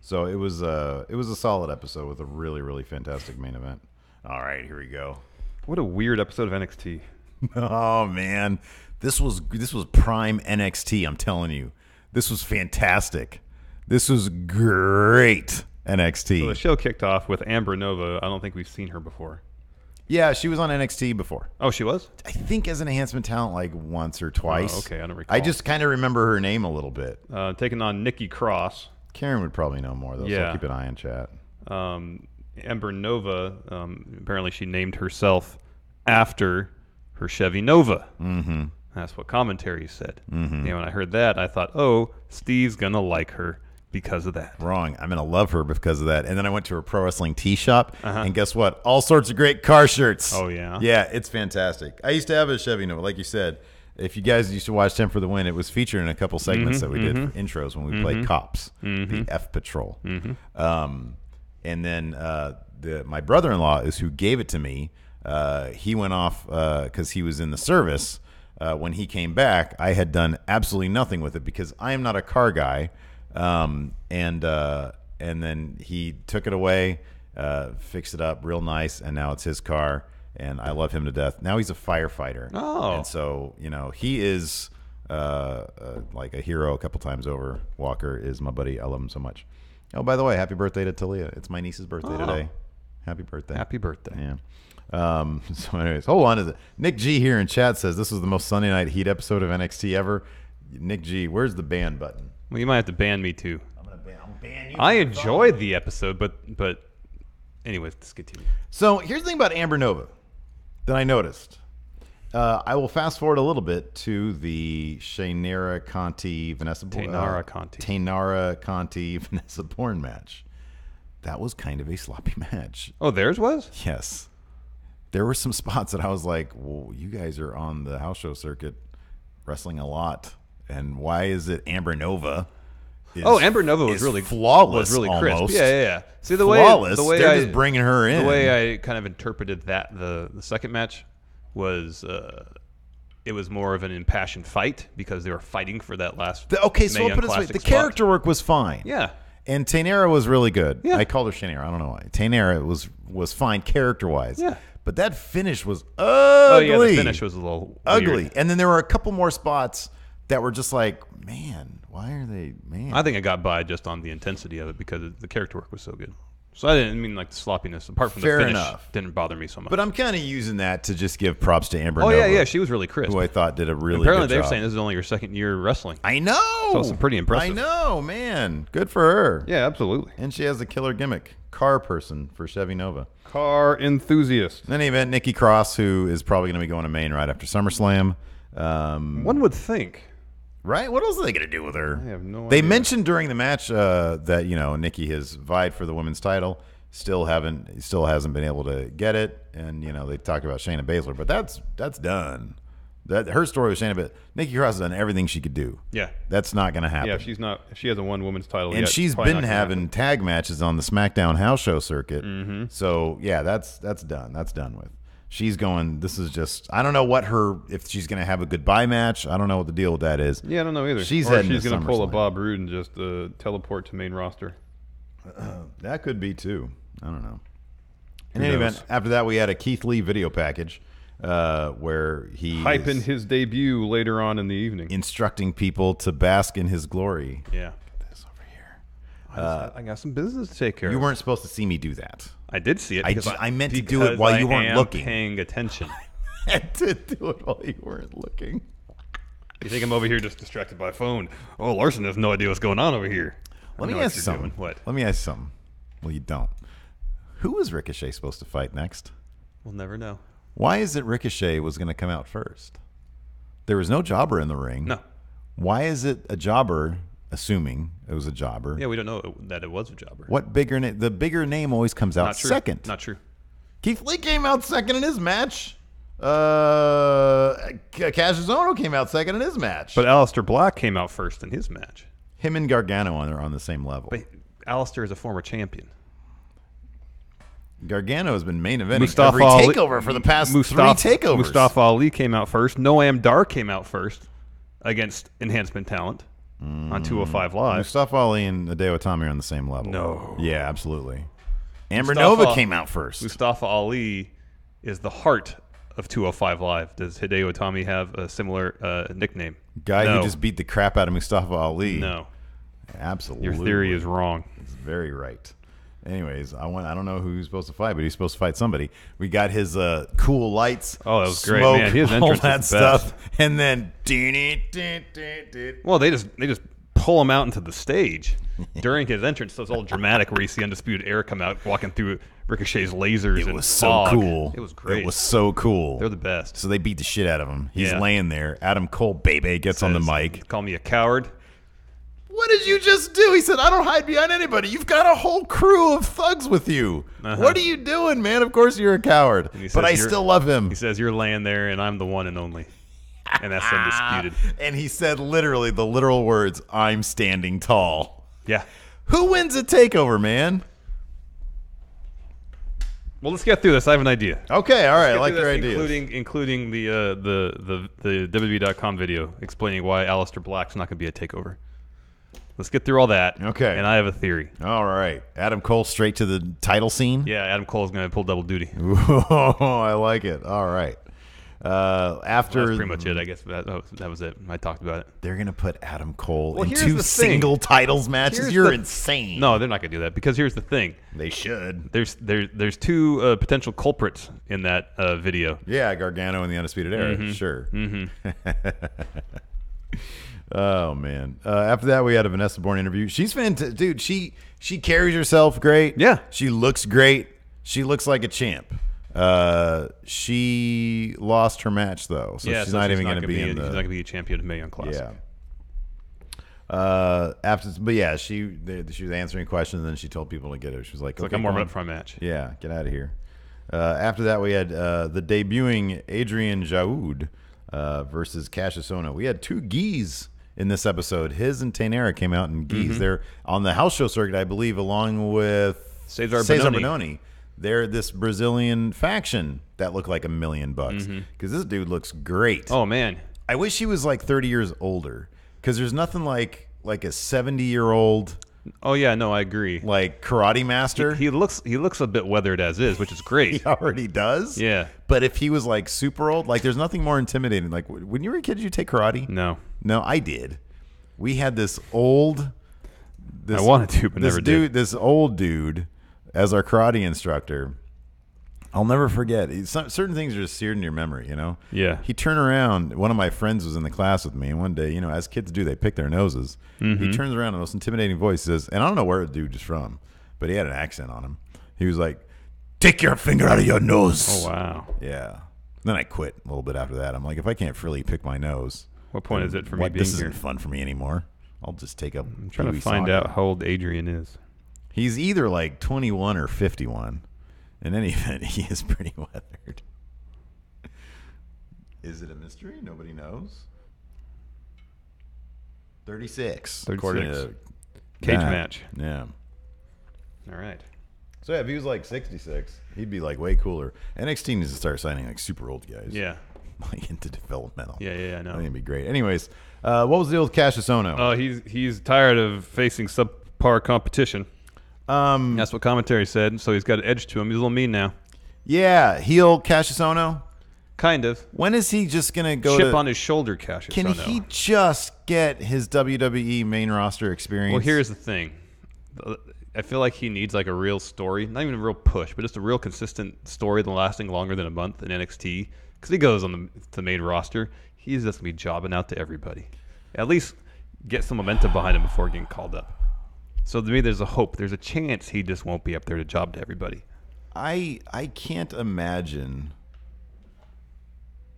So it was a solid episode with a really, really fantastic main event. All right, here we go. What a weird episode of NXT. Oh man, this was prime NXT. I'm telling you, this was fantastic. This was great NXT. So the show kicked off with Amber Nova. I don't think we've seen her before. Yeah, she was on NXT before. Oh, she was? I think as an enhancement talent, like once or twice. Oh, okay, I don't recall. I just kind of remember her name a little bit. Taking on Nikki Cross. Karen would probably know more though. So Yeah. I'll keep an eye on chat. Amber Nova. Apparently, she named herself after her Chevy Nova. Mm-hmm. That's what commentary said. Mm-hmm. When I heard that, I thought, oh, Steve's gonna like her because of that. Wrong. I'm gonna love her because of that. And then I went to her pro wrestling tee shop, and guess what? All sorts of great car shirts. Oh yeah. Yeah, it's fantastic. I used to have a Chevy Nova, like you said. If you guys used to watch 10 for the Win, it was featured in a couple segments that we did for intros when we played Cops, the F Patrol. And then my brother-in-law is who gave it to me. He went off because he was in the service. When he came back, I had done absolutely nothing with it because I am not a car guy. And then he took it away, fixed it up real nice, and now it's his car. And I love him to death. Now he's a firefighter. Oh. And so, he is like a hero a couple times over. Walker is my buddy. I love him so much. Oh, by the way, happy birthday to Talia. It's my niece's birthday today. Happy birthday. Happy birthday. Yeah. So anyways, hold on. Is it Nick G here in chat says this was the most Sunday Night Heat episode of NXT ever. Nick G, where's the ban button? Well, you might have to ban me too. I'll ban you. I enjoyed the episode, but anyways, let's continue. So here's the thing about Amber Nova that I noticed. I will fast forward a little bit to the Shayna Conti Vanessa Taynara Conti Vanessa Bourne match. That was kind of a sloppy match. Oh, theirs was? Yes. There were some spots that I was like, well, you guys are on the house show circuit wrestling a lot. And why is it Amber Nova? Amber Nova was really flawless. Was really crisp. Almost. Yeah. See the flawless. way they're just bringing her in. The way I kind of interpreted that the second match was it was more of an impassioned fight because they were fighting for that last. So I'll put it this way: the character work was fine. Yeah. And Taynara was really good. Yeah. I called her Shayna. I don't know why. Taynara was fine character-wise. Yeah. But that finish was ugly. Oh, yeah, the finish was a little ugly. weird. And then there were a couple more spots that were just like, man, why are they, man? I think it got by just on the intensity of it because the character work was so good. So I didn't mean like the sloppiness. Apart from Fair the finish, enough. Didn't bother me so much. But I'm kind of using that to just give props to Amber Oh, Nova. yeah, she was really crisp. Who I thought did a really Apparently good they were job. saying this is only your second year wrestling. I know. So it's pretty impressive. I know, man. Good for her. Yeah, absolutely. And she has a killer gimmick. Car person for Chevy Nova. Car enthusiast. In any event, Nikki Cross, who is probably going to be going to Maine right after SummerSlam. One would think. Right? What else are they going to do with her? I have no They idea. mentioned during the match that, Nikki has vied for the women's title. Still hasn't been able to get it. And, they talked about Shayna Baszler. But that's done. Her story with Shayna, but Nikki Cross has done everything she could do. Yeah. That's not going to happen. Yeah, if she hasn't won women's title And yet. she's probably been not gonna having happen. tag matches on the SmackDown house show circuit. Mm-hmm. So, yeah, that's done. That's done with. She's going, this is just, I don't know if she's going to have a goodbye match. I don't know what the deal with that is. Yeah, I don't know either. She's or heading she's to going to pull a SummerSlam. Bob Roode and just teleport to main roster. That could be, too. I don't know. In Who any knows? event, after that, we had a Keith Lee video package where he Hyping is his debut later on in the evening. instructing people to bask in his glory. Yeah. This over here. I got some business to take care You of. weren't supposed to see me do that. I did see it. I because I meant to do it while you weren't I am looking. paying attention. I had to do it while you weren't looking. You think I'm over here just distracted by a phone? Oh, Larson has no idea what's going on over here. Let I me know what ask you you're something. doing. What? Let me ask you something. Well, you don't. Who is Ricochet supposed to fight next? We'll never know. Why is it Ricochet was going to come out first? There was no jobber in the ring. No. Why is it a jobber, assuming it was a jobber? Yeah, we don't know that it was a jobber. What bigger name? The bigger name always comes out Not true. second. Not true. Keith Lee came out second in his match. Cassius came out second in his match. But Aleister Black came out first in his match. him and Gargano are on the same level. But Alistair is a former champion. Gargano has been main eventing Mustafa every Ali- takeover for the past Mustafa, 3 takeovers. Mustafa Ali came out first. Noam Dar came out first against Enhancement Talent on 205 Live. Mustafa Ali and Hideo Itami are on the same level. No. Yeah, absolutely. Amber Mustafa- Nova came out first. Mustafa Ali is the heart of 205 Live. Does Hideo Itami have a similar nickname? Guy No. who just beat the crap out of Mustafa Ali. No. Absolutely. Your theory is wrong. It's very right. Anyways, I don't know who he's supposed to fight, but he's supposed to fight somebody. We got his cool lights. Oh, that was great, smoke, man. His all entrance that is the best. stuff, and then Well, they just pull him out into the stage during his entrance. So it's all dramatic, where you see Undisputed Era come out walking through Ricochet's lasers. It and was so fog. cool. It was great. It was so cool. They're the best. So they beat the shit out of him. He's Yeah. laying there. Adam Cole, baby, gets on the mic. Call me a coward. What did you just do? He said, I don't hide behind anybody. You've got a whole crew of thugs with you. What are you doing, man? Of course you're a coward. But I still love him. He says, you're laying there, and I'm the one and only. And that's Undisputed. And he said literally the literal words, I'm standing tall. Yeah. Who wins a takeover, man? Well, let's get through this. I have an idea. Okay, all right. I Let's like get through your this, ideas. including the WWE.com video explaining why Aleister Black's not going to be a takeover. Let's get through all that. Okay. And I have a theory. All right. Adam Cole straight to the title scene? Yeah, Adam Cole's going to pull double duty. Oh, I like it. All right. After That's pretty much it, I guess. That was it. I talked about it. they're going to put Adam Cole Well, in here's 2 the thing. single titles matches. Here's You're the- insane. No, they're not going to do that because here's the thing. They should. There's 2 potential culprits in that video. Yeah, Gargano and the Undisputed Era. Sure. Mm-hmm. Oh, man. After that, we had a Vanessa Bourne interview. She's fantastic. Dude, she carries herself great. Yeah. She looks great. She looks like a champ. She lost her match, though. So Yeah, she's not even going to be in She's not the... going to be a champion of Million Class. Yeah. She was answering questions, and then she told people to get it. She was like, It's like okay, I'm warming go up for my match. Yeah, get out of here. After that, we had the debuting Adrian Jaoud versus Cassius Ohno. We had 2 Gis in this episode. His and Tainara came out in Gis. They're on the house show circuit, I believe, along with Cesar Bononi. They're this Brazilian faction that look like $1 million because this dude looks great. Oh, man. I wish he was like 30 years older because there's nothing like a 70-year-old Oh, yeah. No, I agree. like karate master. He looks a bit weathered as is, which is great. He already does. Yeah. But if he was like super old, like there's nothing more intimidating. Like when you were a kid, did you take karate? No. No, I did. We had this old. I wanted to, but never did. This old dude as our karate instructor. I'll never forget. Certain things are just seared in your memory, you know? Yeah. He turned around. One of my friends was in the class with me, and one day, you know, as kids do, they pick their noses. He turns around in the most intimidating voice, says, and I don't know where the dude is from, but he had an accent on him. He was like, "Take your finger out of your nose." Oh, wow. Yeah. Then I quit a little bit after that. I'm like, if I can't freely pick my nose, What point is it for me being this here? isn't fun for me anymore. I'll just take up. I'm trying to find out how old Adrian is. He's either like 21 or 51. In any event, he is pretty weathered. Is it a mystery? Nobody knows. 36. 36. According to Cage that. match. Yeah. All right. So yeah, if he was like 66, he'd be like way cooler. NXT needs to start signing like super old guys. Yeah. Like into developmental. Yeah, I know. I think it'd be great. Anyways, what was the deal with Cassius Ohno? He's tired of facing subpar competition. That's what commentary said. So he's got an edge to him. He's a little mean now. Yeah, heel Cassius Ohno. Kind of. When is he just gonna go Chip to? on his shoulder, Cassius Can Ohno. he just get his WWE main roster experience? Well, here's the thing. I feel like he needs like a real story, not even a real push, but just a real consistent story that lasting longer than a month in NXT. Because he goes on the main roster, he's just gonna be jobbing out to everybody. At least get some momentum behind him before getting called up. So to me, there's a hope. There's a chance he just won't be up there to job to everybody. I can't imagine.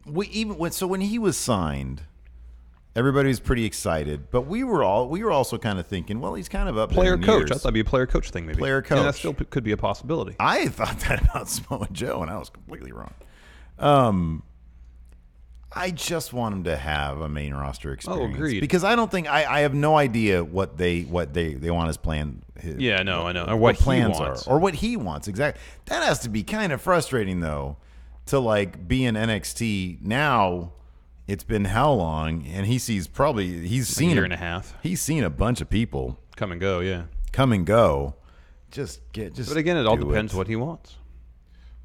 When he was signed, everybody was pretty excited, but we were also kind of thinking, well, he's kind of up Player there in coach. years. I thought it'd be a player coach thing, maybe. Player And coach. that still could be a possibility. I thought that about Samoa Joe, and I was completely wrong. I just want him to have a main roster experience. agreed. Because I don't think I have no idea what they want his plan. Yeah, I know. Or what he plans wants. are, or what he wants exactly. That has to be kind of frustrating though, to like be in NXT now. It's been how long? And he's seen a year and a half. He's seen a bunch of people Come and go, yeah. come and go. But But again, it all depends what he wants.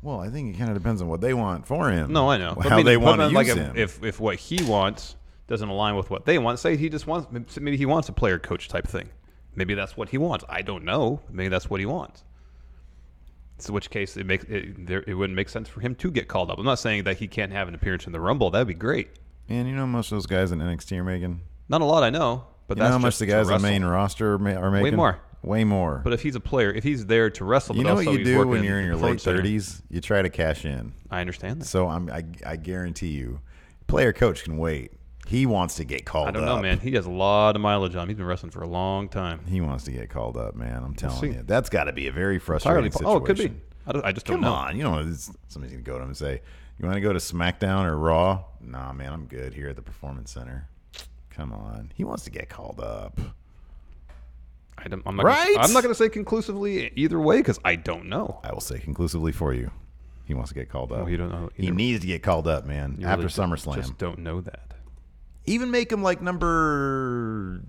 Well, I think it kind of depends on what they want for him. No, I know. How they want to use him. If what he wants doesn't align with what they want, say he just wants, maybe he wants a player coach type thing. Maybe that's what he wants. I don't know. Maybe that's what he wants. So in which case it wouldn't make sense for him to get called up. I'm not saying that he can't have an appearance in the Rumble. That'd be great. And you know how much those guys in NXT are making? Not a lot, I know. But you know that's how much the guys on the main roster are making? Way more. Way more. But if he's a player, if he's there to wrestle, you but know also what you he's do when working you're in your late 30s? You try to cash in. I understand that. So I guarantee you, player coach can wait. He wants to get called up. I don't know, man. He has a lot of mileage on him. He's been wrestling for a long time. He wants to get called up, man. I'm telling you. That's got to be a very frustrating situation. Oh, it could be. I just don't know. Come on. You know, somebody's going to go to him and say, you want to go to SmackDown or Raw? Nah, man, I'm good here at the Performance Center. Come on. He wants to get called up. I'm not going to say conclusively either way because I don't know. I will say conclusively for you. He wants to get called up. Oh, you don't know. He needs to get called up, man, after SummerSlam. Just don't know that. Even make him like number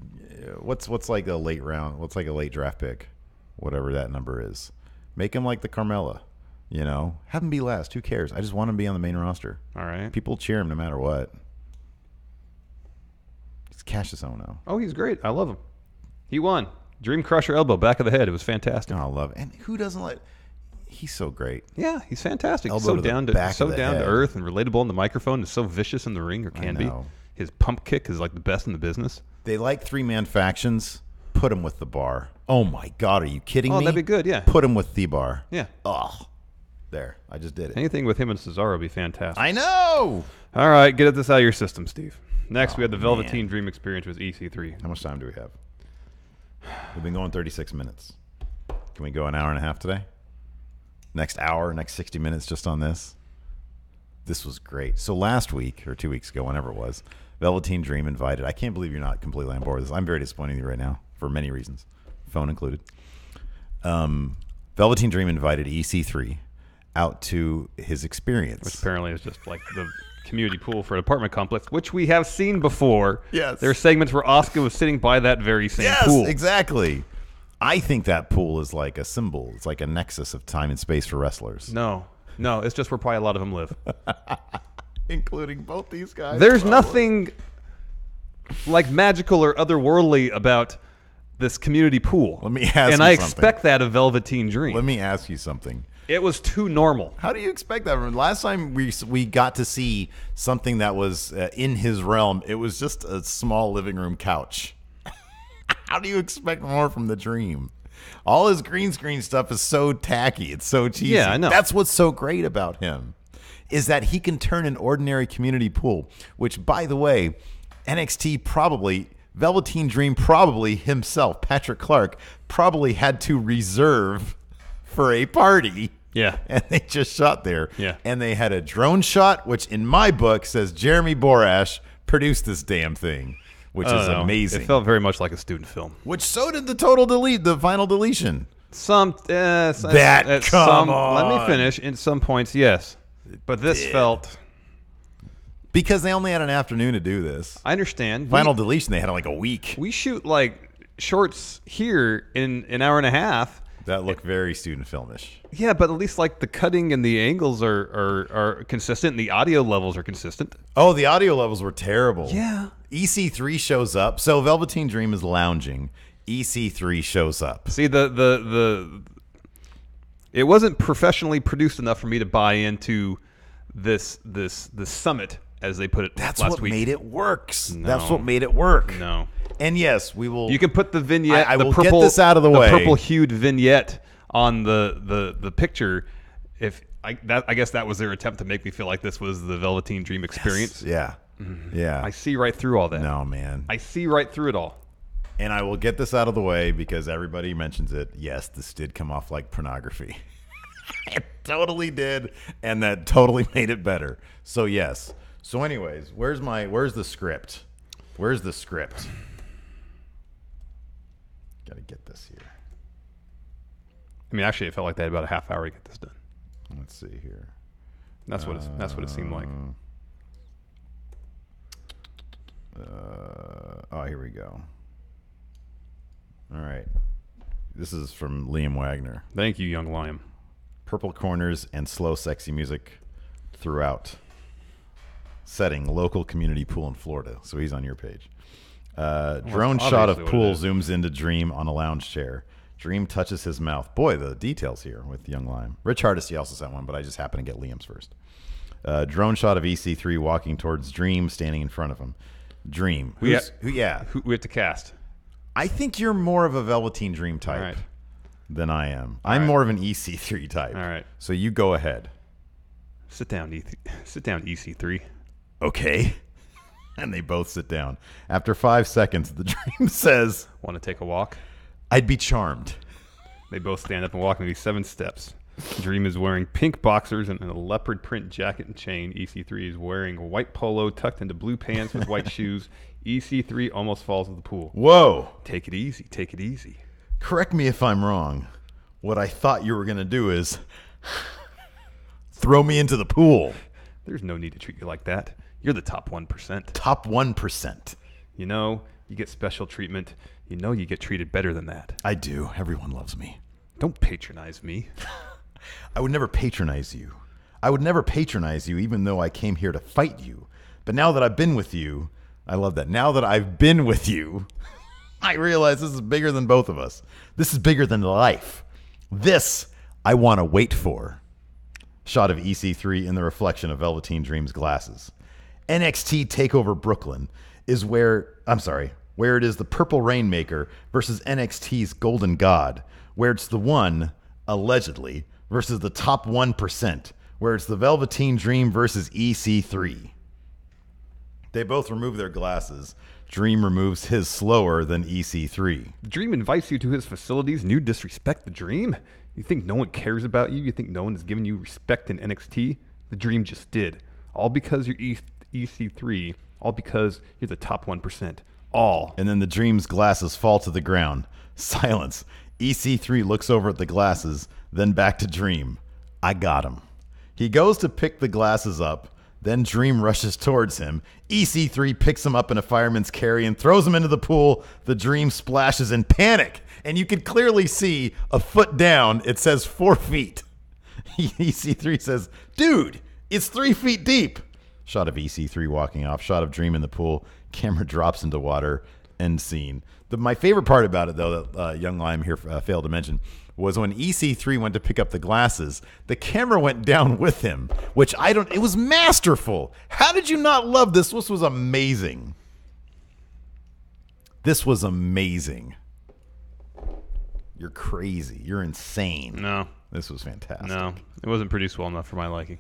what's like a late round, what's like a late draft pick, whatever that number is. Make him like the Carmella, you know. Have him be last. Who cares? I just want him to be on the main roster. All right. People cheer him no matter what. He's Cassius Ohno. Oh, he's great. I love him. He won. Dream Crusher elbow, back of the head. It was fantastic. Oh, I love it. And who doesn't like? He's so great. Yeah, he's fantastic. Elbow So to the down back to of the down head. to earth and relatable on the microphone. Is so vicious in the ring, or can be. His pump kick is like the best in the business. They like 3-man factions. Put him with the bar. Oh my God, are you kidding me? Oh, that'd be good. Yeah. Put him with the bar. Yeah. Oh, there. I just did it. Anything with him and Cesaro would be fantastic. I know. All right, get this out of your system, Steve. Next, we had the Velveteen Dream Experience with EC3. How much time do we have? We've been going 36 minutes. Can we go an hour and a half today? Next hour, next 60 minutes just on this? This was great. So last week, or 2 weeks ago, whenever it was, Velveteen Dream invited. I can't believe you're not completely on board with this. I'm very disappointed in you right now for many reasons, phone included. Velveteen Dream invited EC3 out to his experience. Which apparently is just like the community pool for an apartment complex, which we have seen before. Yes. There are segments where Asuka was sitting by that very same pool. Yes, exactly. I think that pool is like a symbol. It's like a nexus of time and space for wrestlers. No, it's just where probably a lot of them live. Including both these guys. There's nothing like magical or otherworldly about this community pool. Let me ask you And I something. expect that of Velveteen Dream. Let me ask you something. It was too normal. How do you expect that? Last time we got to see something that was in his realm, it was just a small living room couch. How do you expect more from the Dream? All his green screen stuff is so tacky. It's so cheesy. Yeah, I know. That's what's so great about him, is that he can turn an ordinary community pool, which, by the way, NXT probably, Velveteen Dream probably himself, Patrick Clark, probably had to reserve for a party. Yeah. And they just shot there. Yeah. And they had a drone shot, which in my book says Jeremy Borash produced this damn thing, which is amazing. It felt very much like a student film. Which so did the final deletion. Come on. Let me finish. In some points, yes. But this felt... Because they only had an afternoon to do this. I understand. Final deletion, they had like a week. We shoot like shorts here in an hour and a half. That look very student filmish. Yeah, but at least like the cutting and the angles are consistent and the audio levels are consistent. Oh, the audio levels were terrible. Yeah. EC3 shows up. So Velveteen Dream is lounging. EC3 shows up. See, it wasn't professionally produced enough for me to buy into this summit, as they put it That's last what week. made it works. No. That's what made it work. No. And yes, we will. You can put the vignette. I the will purple, get this out of the way. purple hued vignette on the picture. I guess that was their attempt to make me feel like this was the Velveteen Dream experience. Yes. Yeah. Yeah. I see right through all that. No, man. I see right through it all. And I will get this out of the way because everybody mentions it. Yes, this did come off like pornography. It totally did, and that totally made it better. So yes. So anyways, where's the script? Where's the script? Got to get this here. I mean, actually, it felt like they had about a half hour to get this done. Let's see here. That's what it seemed like. Here we go. All right. This is from Liam Wagner. Thank you, young lion. purple corners, and slow, sexy music throughout. Setting, local community pool in Florida. So he's on your page. Drone shot of pool zooms into Dream on a lounge chair. Dream touches his mouth. Boy, the details here with Young Lime. Rich Hardesty also sent one, but I just happened to get Liam's first. Drone shot of EC3 walking towards Dream, standing in front of him. Dream. Who we have to cast. I think you're more of a Velveteen Dream type than I am. I'm more of an EC3 type. All right. So you go ahead. Sit down, EC3. Okay. And they both sit down. After 5 seconds, the Dream says, "Want to take a walk?" "I'd be charmed." They both stand up and walk maybe 7 steps. Dream is wearing pink boxers and a leopard print jacket and chain. EC3 is wearing a white polo tucked into blue pants with white shoes. EC3 almost falls in the pool. Whoa. Take it easy. Take it easy. Correct me if I'm wrong. What I thought you were going to do is throw me into the pool. There's no need to treat you like that. You're the top 1%. Top 1%. You know, you get special treatment. You know you get treated better than that. I do. Everyone loves me. Don't patronize me. I would never patronize you. I would never patronize you even though I came here to fight you. But now that I've been with you, I love that. Now that I've been with you, I realize this is bigger than both of us. This is bigger than life. This I want to wait for. Shot of EC3 in the reflection of Velveteen Dream's glasses. NXT TakeOver Brooklyn is where it is the Purple Rainmaker versus NXT's Golden God, where it's the one, allegedly, versus the top 1%, where it's the Velveteen Dream versus EC3. They both remove their glasses. Dream removes his slower than EC3. Dream invites you to his facilities and you disrespect the Dream? You think no one cares about you? You think no one is giving you respect in NXT? The Dream just did. All because you're EC3. All because you're the top 1%. All. And then the Dream's glasses fall to the ground. Silence. EC3 looks over at the glasses, then back to Dream. I got him. He goes to pick the glasses up. Then Dream rushes towards him. EC3 picks him up in a fireman's carry and throws him into the pool. The Dream splashes in panic. And you can clearly see a foot down. It says 4 feet. EC3 says, "Dude, it's 3 feet deep." Shot of EC3 walking off. Shot of Dream in the pool. Camera drops into water. End scene. My favorite part about it, though, that Young Lime here failed to mention, was when EC3 went to pick up the glasses, the camera went down with him, which it was masterful. How did you not love this? This was amazing. This was amazing. You're crazy. You're insane. No. This was fantastic. No, it wasn't produced well enough for my liking.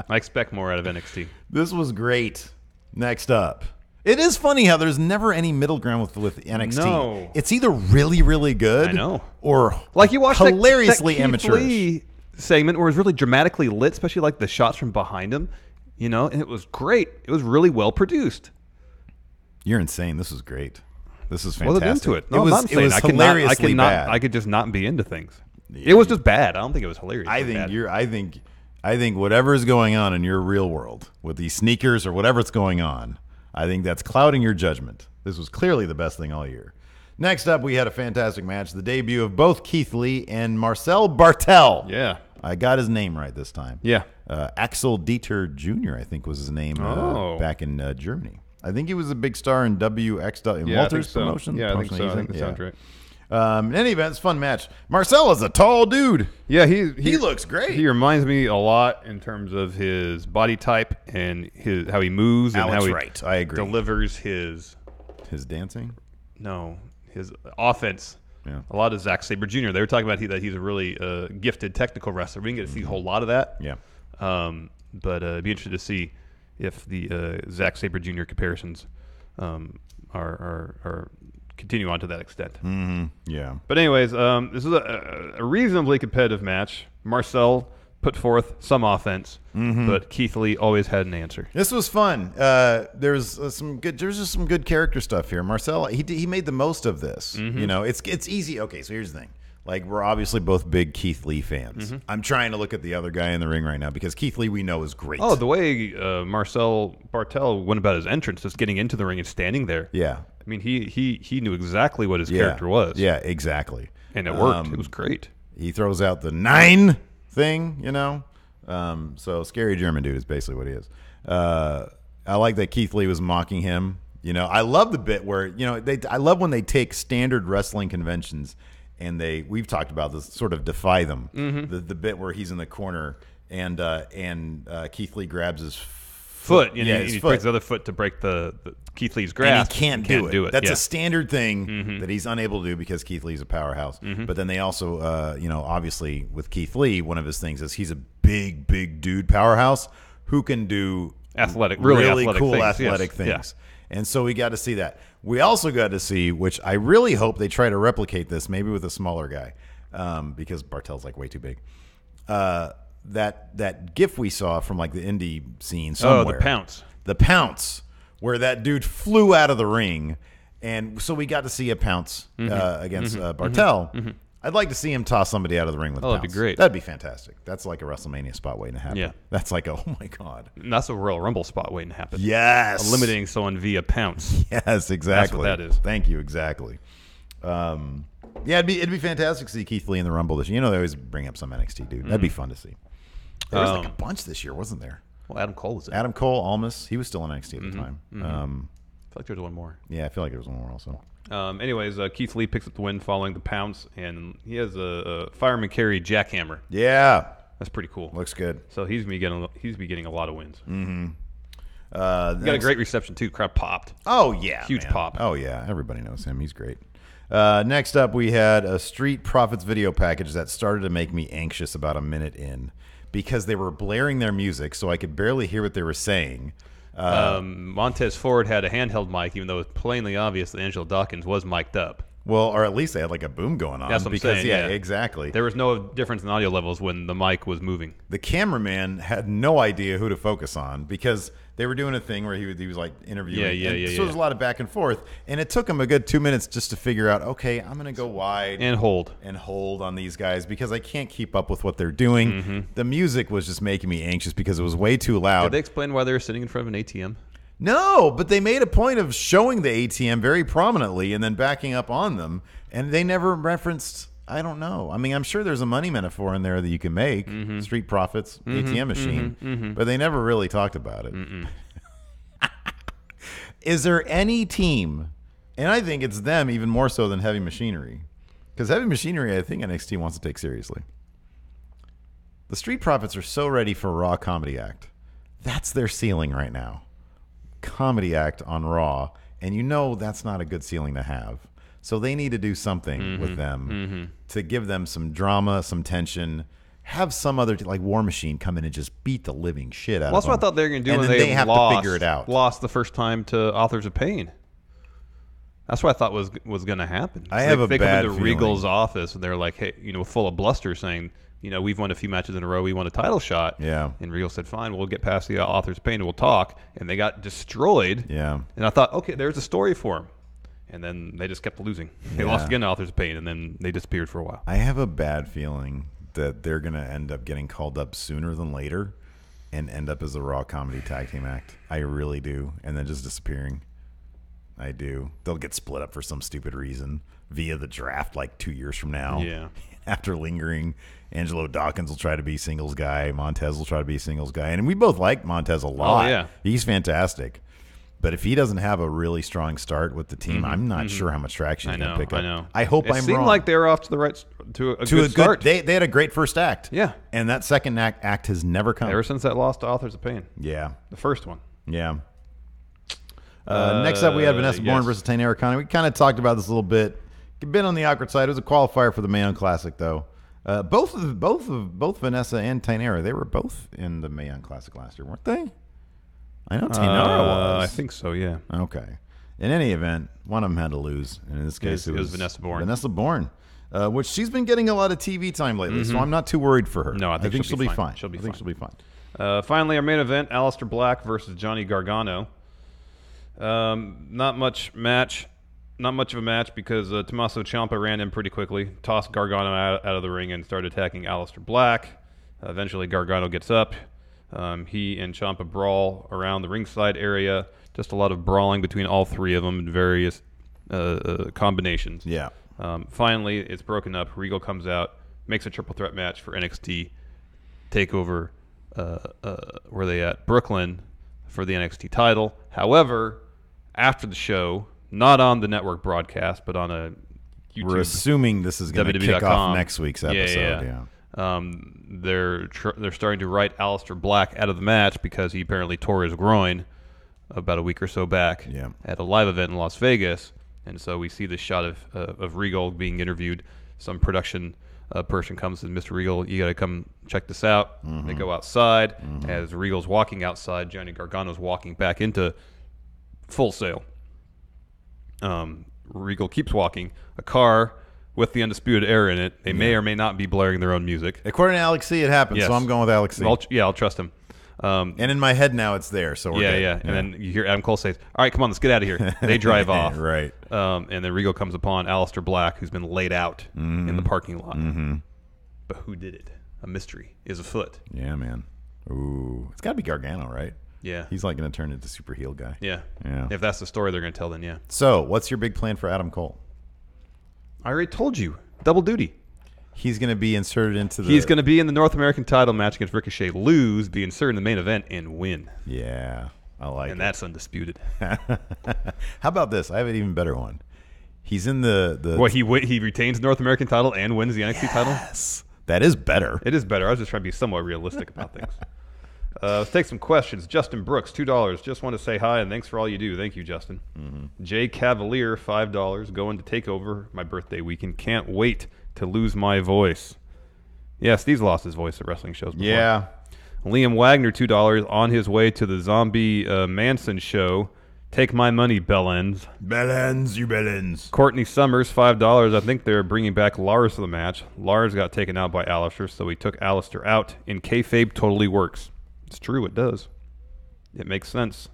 I expect more out of NXT. This was great. Next up. It is funny how there's never any middle ground with NXT. No. It's either really, really good I know. or like you watched hilariously that amateurish. Lee segment where it was really dramatically lit, especially like the shots from behind him, and it was great. It was really well produced. You're insane. This was great. This was Wasn't fantastic. into it. No, I'm not insane. It was hilariously bad. I could just not be into things. Yeah. It was just bad. I don't think it was hilarious. I think whatever is going on in your real world with these sneakers or whatever's going on, I think that's clouding your judgment. This was clearly the best thing all year. Next up, we had a fantastic match. The debut of both Keith Lee and Marcel Bartel. Yeah. I got his name right this time. Yeah. Axel Dieter Jr., I think was his name back in Germany. I think he was a big star in WXW, in Walter's promotion. Yeah, I think so. I think that sounds right. In any event, it's a fun match. Marcel is a tall dude. Yeah, he looks great. He reminds me a lot in terms of his body type and how he moves and how he I agree. delivers his dancing. No, his offense. Yeah. A lot of Zack Sabre Jr. They were talking about that he's a really gifted technical wrestler. We didn't get to see a whole lot of that. Yeah. But it'd be interesting to see if the Zack Sabre Jr. comparisons are continue on to that extent. Mm-hmm. Yeah. But anyways, this is a reasonably competitive match. Marcel put forth some offense, but Keith Lee always had an answer. This was fun. There's just some good character stuff here. Marcel, he made the most of this. It's easy. Okay, so here's the thing. Like, we're obviously both big Keith Lee fans. I'm trying to look at the other guy in the ring right now because Keith Lee we know is great. Oh, the way Marcel Bartel went about his entrance, just getting into the ring and standing there. Yeah. I mean, he knew exactly what his character was. Yeah, exactly. And it worked. It was great. He throws out the 9 thing, you know. So scary German dude is basically what he is. I like that Keith Lee was mocking him. You know, I love the bit where, you know, I love when they take standard wrestling conventions and we've talked about this, sort of defy them. The bit where he's in the corner and Keith Lee grabs his foot. And he breaks his other foot to break the Keith Lee's grasp. And he can't do it. That's yeah. a standard thing that he's unable to do because Keith Lee's a powerhouse. But then they also, you know, obviously with Keith Lee, one of his things is he's a big dude powerhouse who can do really athletic cool things. Athletic things. Yeah. And so we got to see that. We also got to see, which I really hope they try to replicate this, maybe with a smaller guy, because Bartel's like way too big. That GIF we saw from like the indie scene somewhere. Oh, the pounce, where that dude flew out of the ring, and so we got to see a pounce against Bartel. I'd like to see him toss somebody out of the ring with a pounce. That'd be great. That'd be fantastic. That's like a WrestleMania spot waiting to happen. Yeah. That's like, oh my God. And that's a Royal Rumble spot waiting to happen. Yes. Eliminating someone via pounce. Yes, exactly. That's what that is. Thank you, exactly. Yeah, it'd be fantastic to see Keith Lee in the Rumble this year. You know, they always bring up some NXT dude. That'd be fun to see. There was like a bunch this year, wasn't there? Well, Adam Cole was in. Adam Cole, Almas, he was still in NXT at the time. I feel like there's one more. Yeah, I feel like there was one more also. Anyways, Keith Lee picks up the win following the pounce, and he has a fireman carry jackhammer. Yeah, that's pretty cool. Looks good. So he's be getting a lot of wins. He got a great reception too. Crowd popped. Oh yeah, huge man. pop. Oh yeah, everybody knows him. He's great. Next up, we had a Street Profits video package that started to make me anxious about a minute in because they were blaring their music, so I could barely hear what they were saying. Montez Ford had a handheld mic, even though it was plainly obvious that Angelo Dawkins was mic'd up. Well, or at least they had like a boom going on. That's what I'm saying. Yeah, exactly. There was no difference in audio levels when the mic was moving. The cameraman had no idea who to focus on because they were doing a thing where he was like interviewing. So there was a lot of back and forth, and it took him a good 2 minutes just to figure out, okay, I'm going to go wide and hold on these guys because I can't keep up with what they're doing. The music was just making me anxious because it was way too loud. Did they explain why they were sitting in front of an ATM? No, but they made a point of showing the ATM very prominently and then backing up on them, and they never referenced, I don't know. I mean, I'm sure there's a money metaphor in there that you can make, Street Profits, ATM machine, but they never really talked about it. Is there any team, and I think it's them even more so than Heavy Machinery, because Heavy Machinery I think NXT wants to take seriously. The Street Profits are so ready for a Raw comedy act. That's their ceiling right now. Comedy act on Raw, and you know that's not a good ceiling to have. So they need to do something with them to give them some drama, some tension. Have some other like War Machine come in and just beat the living shit out of them. That's what I thought they were going to do and when they have to figure it out. Lost the first time to Authors of Pain. That's what I thought was going to happen. I have a bad feeling. They come into feeling. Regal's office and they're like, hey, full of bluster, saying, we've won a few matches in a row. We won a title shot. Yeah. And Regal said, fine, we'll get past the Authors of Pain and we'll talk. And they got destroyed. Yeah. And I thought, okay, there's a story for them. And then they just kept losing. They lost again to Authors of Pain, and then they disappeared for a while. I have a bad feeling that they're going to end up getting called up sooner than later and end up as a Raw comedy tag team act. I really do. And then just disappearing. I do. They'll get split up for some stupid reason via the draft like 2 years from now. Yeah. After lingering, Angelo Dawkins will try to be singles guy. Montez will try to be singles guy. And we both like Montez a lot. Oh, yeah. He's fantastic. But if he doesn't have a really strong start with the team, I'm not sure how much traction he's going to pick up. I know. I hope I'm wrong. It seemed like they were off to a good start. They had a great first act. Yeah. And that second act has never come. Ever since that loss to Authors of Pain. Yeah. The first one. Yeah. Next up, we had Vanessa Bourne versus Tainara Connie. We kind of talked about this a little bit. Been on the awkward side. It was a qualifier for the Mae Young Classic, though. Both Vanessa and Tainara, they were both in the Mae Young Classic last year, weren't they? I know Tainara was. I think so, yeah. Okay. In any event, one of them had to lose. And in this case, it was Vanessa Bourne. Vanessa Bourne, which she's been getting a lot of TV time lately, so I'm not too worried for her. No, I think she'll be fine. She'll be fine. Finally, our main event, Aleister Black versus Johnny Gargano. Not much of a match because Tommaso Ciampa ran in pretty quickly, tossed Gargano out of the ring, and started attacking Aleister Black. Eventually, Gargano gets up. He and Ciampa brawl around the ringside area. Just a lot of brawling between all three of them in various combinations. Yeah. Finally, it's broken up. Regal comes out, makes a triple threat match for NXT TakeOver. Where they at? Brooklyn for the NXT title. However, after the show, not on the network broadcast, but on a YouTube. We're assuming this is going to kick off next week's episode. They're starting to write Aleister Black out of the match because he apparently tore his groin about a week or so back at a live event in Las Vegas. And so we see this shot of Regal being interviewed. Some production person comes and Mr. Regal, you got to come check this out. They go outside. As Regal's walking outside, Johnny Gargano's walking back into Full Sail. Regal keeps walking. A car with the Undisputed Era in it. They may or may not be blaring their own music. According to Alex C, it happened, so I'm going with Alex C. I'll trust him. And in my head now, it's there. So we're good. And then you hear Adam Cole say, "All right, come on, let's get out of here." They drive off. Right. And then Regal comes upon Aleister Black, who's been laid out in the parking lot. But who did it? A mystery is afoot. Yeah, man. Ooh, it's got to be Gargano, right? Yeah. He's like going to turn into super heel guy. Yeah. Yeah. If that's the story they're going to tell, then yeah. So, what's your big plan for Adam Cole? I already told you. Double duty. He's going to be inserted into the... He's going to be in the North American title match against Ricochet, lose, be inserted in the main event, and win. Yeah, I like it. And that's undisputed. How about this? I have an even better one. He's in the... What, he retains the North American title and wins the NXT title? Yes. That is better. It is better. I was just trying to be somewhat realistic about things. Let's take some questions. Justin Brooks, $2. Just want to say hi and thanks for all you do. Thank you, Justin. Jay Cavalier, $5. Going to take over my birthday weekend. Can't wait to lose my voice. Yeah, Steve's lost his voice at wrestling shows before. Yeah. Liam Wagner, $2. On his way to the Zombie Manson show. Take my money, Bellends. Bellends, you Bellends. Courtney Summers, $5. I think they're bringing back Lars for the match. Lars got taken out by Aleister, so we took Aleister out. In kayfabe, totally works. It's true, it does. It makes sense.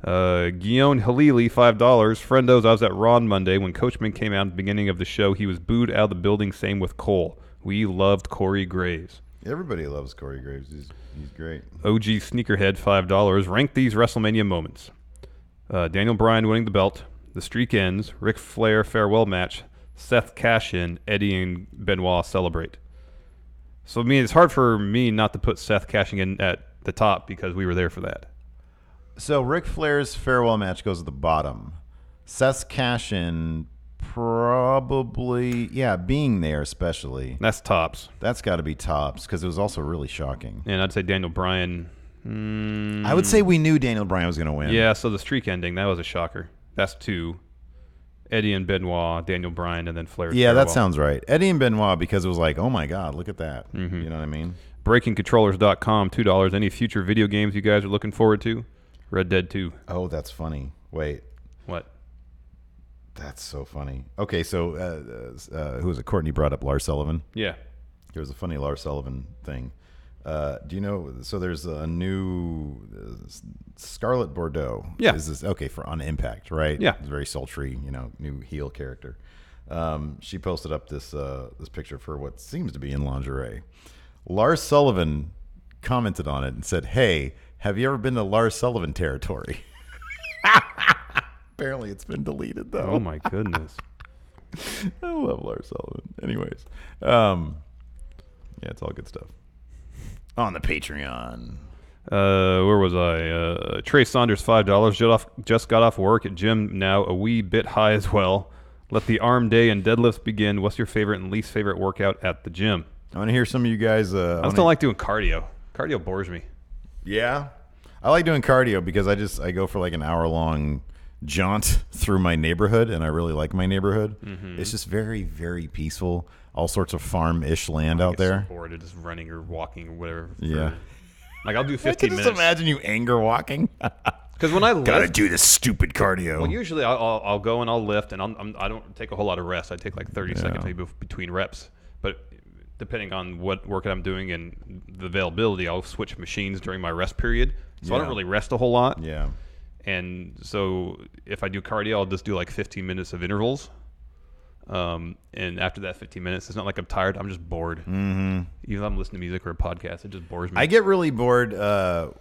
Guillaume Halili, $5. Friendos, I was at Raw on Monday. When Coachman came out at the beginning of the show, he was booed out of the building. Same with Cole. We loved Corey Graves. Everybody loves Corey Graves. He's great. OG Sneakerhead, $5. Rank these WrestleMania moments. Daniel Bryan winning the belt. The streak ends. Ric Flair farewell match. Seth cash-in. Eddie and Benoit celebrate. So, I mean, it's hard for me not to put Seth cashing in at the top because we were there for that. So Ric Flair's farewell match goes at the bottom. Seth's cash-in probably, being there especially. That's tops. That's got to be tops because it was also really shocking. And I'd say Daniel Bryan. I would say we knew Daniel Bryan was going to win. Yeah, so the streak ending, that was a shocker. That's 2. Eddie and Benoit, Daniel Bryan, and then Flair. Yeah, that sounds right. Eddie and Benoit because it was like, oh my God, look at that. You know what I mean? BreakingControllers.com, $2. Any future video games you guys are looking forward to? Red Dead 2. Oh, that's funny. Wait. What? That's so funny. Okay, so who was it? Courtney brought up Lars Sullivan. Yeah. There was a funny Lars Sullivan thing. Do you know? So there's a new Scarlett Bordeaux. Yeah. Is this okay for on Impact? Right. Yeah. It's very sultry. New heel character. She posted up this picture for what seems to be in lingerie. Lars Sullivan commented on it and said, "Hey, have you ever been to Lars Sullivan territory?" Apparently, it's been deleted though. Oh my goodness. I love Lars Sullivan. Anyways, yeah, it's all good stuff. On the Patreon. Where was I? Trey Saunders, $5. Just got off work at gym now, a wee bit high as well. Let the arm day and deadlifts begin. What's your favorite and least favorite workout at the gym? I want to hear some of you guys. I just don't like doing cardio. Cardio bores me. Yeah, I like doing cardio because I go for like an hour-long jaunt through my neighborhood, and I really like my neighborhood. It's just very, very peaceful. All sorts of farm-ish land out there. So bored of just running or walking or whatever. Yeah. Like I'll do 15 I can minutes. just imagine you anger walking. Because when I lift, gotta do this stupid cardio. Well, usually I'll go and I'll lift, and I don't take a whole lot of rest. I take like 30 seconds maybe between reps. But depending on what workout I'm doing and the availability, I'll switch machines during my rest period. So I don't really rest a whole lot. Yeah. And so if I do cardio, I'll just do like 15 minutes of intervals. And after that 15 minutes, it's not like I'm tired. I'm just bored. Even if I'm listening to music or a podcast, it just bores me. I get really bored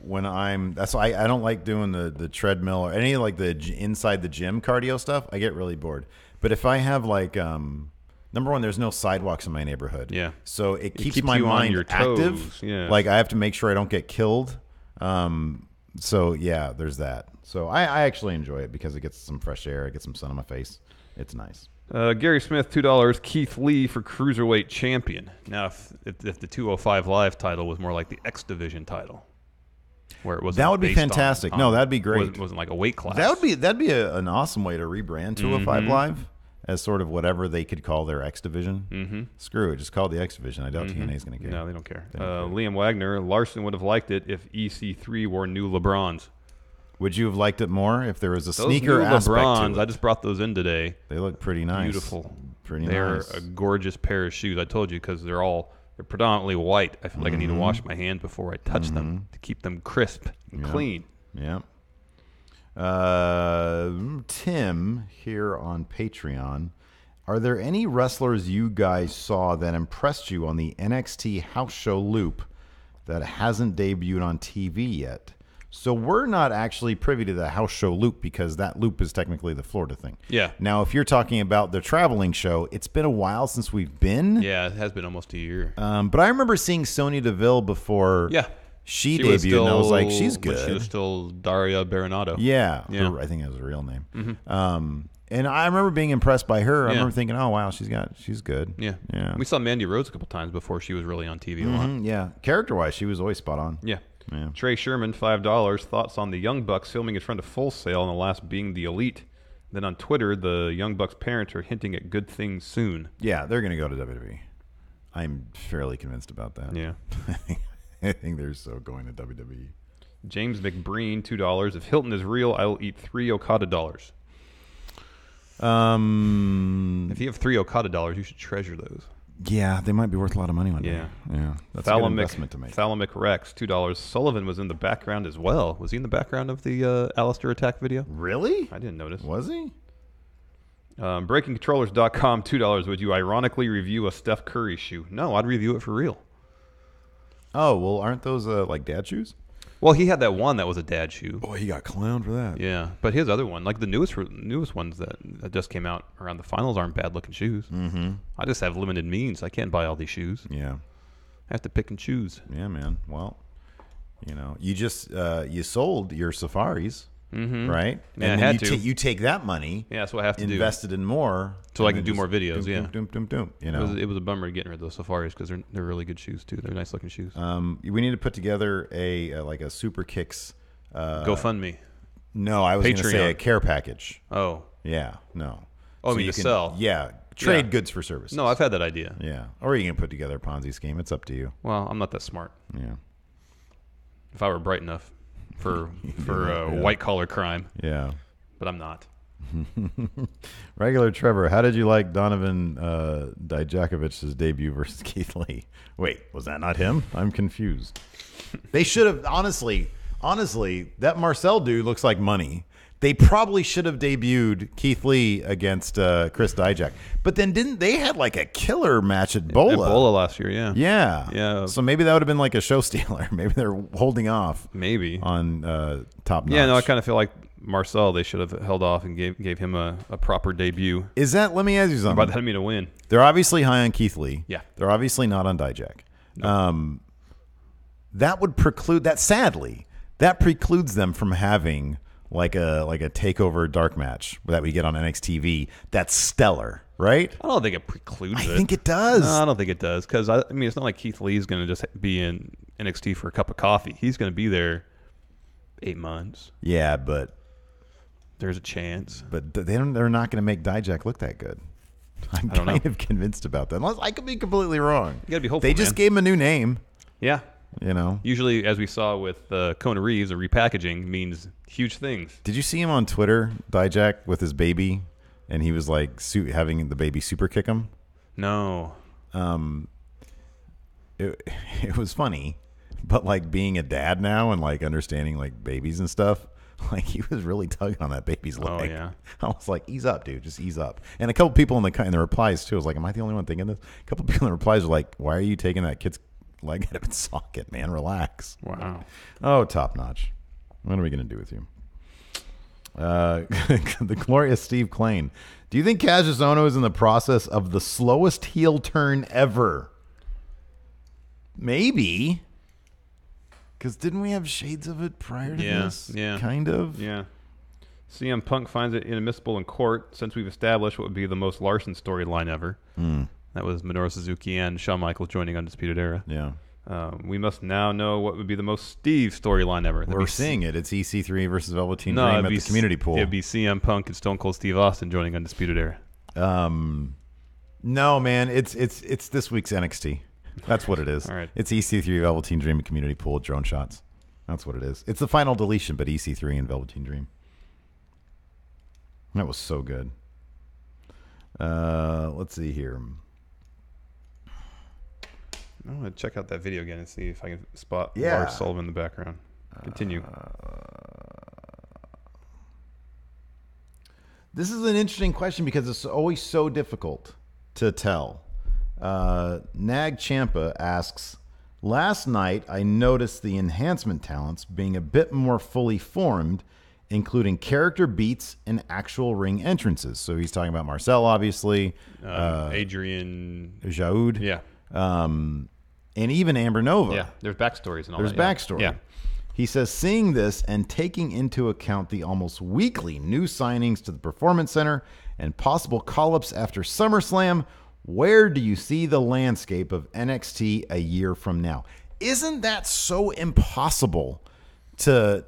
when that's why I don't like doing the treadmill or any like the inside the gym cardio stuff. I get really bored. But if I have like Number one, there's no sidewalks in my neighborhood. Yeah. So it keeps keeps my you on mind your active. toes. Yeah. Like I have to make sure I don't get killed. So yeah, there's that. So I actually enjoy it because it gets some fresh air. I get some sun on my face. It's nice. Gary Smith, $2. Keith Lee for Cruiserweight Champion. Now, if the 205 Live title was more like the X Division title, where it was that would be fantastic. No, that'd be great. Wasn't like a weight class. That'd be an awesome way to rebrand 205 Live as sort of whatever they could call their X Division. Mm-hmm. Screw it, just call it the X Division. I doubt TNA's going to care. No, they don't care. Liam Wagner, Larson would have liked it if EC3 wore new LeBrons. Would you have liked it more if there was a Those sneaker new aspect LeBrons, to it? I just brought those in today. They look pretty nice. Beautiful. Pretty They're nice. a gorgeous pair of shoes. I told you because they're predominantly white. I feel like I need to wash my hands before I touch them to keep them crisp and clean. Yeah. Tim here on Patreon. Are there any wrestlers you guys saw that impressed you on the NXT house show loop that hasn't debuted on TV yet? So we're not actually privy to the house show loop because that loop is technically the Florida thing. Yeah. Now, if you're talking about the traveling show, it's been a while since we've been. Yeah, it has been almost a year. But I remember seeing Sonya Deville before she debuted, and I was like, she's good. She was still Daria Baronato. Yeah. Yeah. I think that was her real name. Mm-hmm. And I remember being impressed by her. I remember thinking, oh, wow, she's good. Yeah. Yeah. We saw Mandy Rhodes a couple times before she was really on TV a lot. Yeah. Character-wise, she was always spot on. Yeah. Yeah. Trey Sherman, $5. Thoughts on the Young Bucks filming in front of Full Sail and the last being the Elite. Then on Twitter, the Young Bucks parents are hinting at good things soon. Yeah, they're going to go to WWE. I'm fairly convinced about that. Yeah. I think they're so going to WWE. James McBreen, $2. If Hilton is real, I will eat 3 Okada dollars. If you have 3 Okada dollars, you should treasure those. Yeah, they might be worth a lot of money one day. Yeah. That's a good investment to make. Thalamic Rex, $2. Sullivan was in the background as well. Was he in the background of the Alistair attack video? Really? I didn't notice. Was he? BreakingControllers.com, $2. Would you ironically review a Steph Curry shoe? No, I'd review it for real. Oh, well, aren't those like dad shoes? Well, he had that one that was a dad shoe. Boy, he got clowned for that. Yeah, but his other one, like the newest ones that just came out around the finals, aren't bad looking shoes. Mm-hmm. I just have limited means. I can't buy all these shoes. Yeah, I have to pick and choose. Yeah, man. Well, you just you sold your safaris, right? Yeah, and I then had to. You take that money. Yeah, that's what I have to do. Invested in more, so I can do more videos. It was a bummer getting rid of those safaris because they're really good shoes too. They're nice looking shoes. We need to put together a Super Kicks GoFundMe. No, I was going to say a care package. Oh, yeah, no. Oh, so you can sell? Yeah, trade goods for services. No, I've had that idea. Yeah, or you can put together a Ponzi scheme. It's up to you. Well, I'm not that smart. Yeah. If I were bright enough for white collar crime. Yeah. But I'm not. Regular Trevor, how did you like Donovan Dijakovic's debut versus Keith Lee? Wait, was that not him? I'm confused. They should have, honestly, that Marcel dude looks like money. They probably should have debuted Keith Lee against Chris Dijak. But then didn't they had like a killer match at Bola? At Bola last year, yeah. Yeah. So maybe that would have been like a show stealer. Maybe they're holding off. Maybe. On Top Notch. Yeah, no, I kind of feel like Marcel, they should have held off and gave him a proper debut. Let me ask you something. By that I mean a win. They're obviously high on Keith Lee. Yeah. They're obviously not on Dijak. No. That would preclude that. Sadly, that precludes them from having like a takeover dark match that we get on NXT TV. That's stellar, right? I don't think it precludes it. I think it does. No, I don't think it does because I mean it's not like Keith Lee is going to just be in NXT for a cup of coffee. He's going to be there 8 months. Yeah, but there's a chance. But they're not going to make Dijak look that good. I'm kind of convinced about that. Unless I could be completely wrong. You got to be hopeful. They just gave him a new name. Yeah. Usually, as we saw with Kona Reeves, a repackaging means huge things. Did you see him on Twitter, Dijak, with his baby, and he was like having the baby super kick him? No. It was funny, but like being a dad now and like understanding like babies and stuff, like he was really tugging on that baby's leg. Oh yeah. I was like, ease up, dude, just ease up. And a couple people in the replies too. I was like, am I the only one thinking this? A couple people in the replies were like, why are you taking that kid's leg out of its socket, man? Relax. Wow. Oh, Top Notch. What are we going to do with you? The glorious Steve Klain. Do you think Cassius Ohno is in the process of the slowest heel turn ever? Maybe. Because didn't we have shades of it prior to this? Yeah. Kind of? Yeah. CM Punk finds it inadmissible in court since we've established what would be the most Larson storyline ever. That was Minoru Suzuki and Shawn Michaels joining Undisputed Era. Yeah. We must now know what would be the most Steve storyline ever. We're seeing it. It's EC3 versus Velveteen Dream at the community pool. It'd be CM Punk and Stone Cold Steve Austin joining Undisputed Era. No, man. It's this week's NXT. That's what it is. All right. It's EC3 Velveteen Dream at community pool drone shots. That's what it is. It's the final deletion, but EC3 and Velveteen Dream. That was so good. Let's see here. I want to check out that video again and see if I can spot Lars Sullivan in the background. Continue. This is an interesting question because it's always so difficult to tell. Nag Champa asks, last night I noticed the enhancement talents being a bit more fully formed, including character beats and actual ring entrances. So he's talking about Marcel, obviously. Adrian Jaoud. Yeah. And even Amber Nova. Yeah, there's backstories and all There's that. backstory. Yeah. He says, seeing this and taking into account the almost weekly new signings to the Performance Center and possible call-ups after SummerSlam, where do you see the landscape of NXT a year from now? Isn't that so impossible to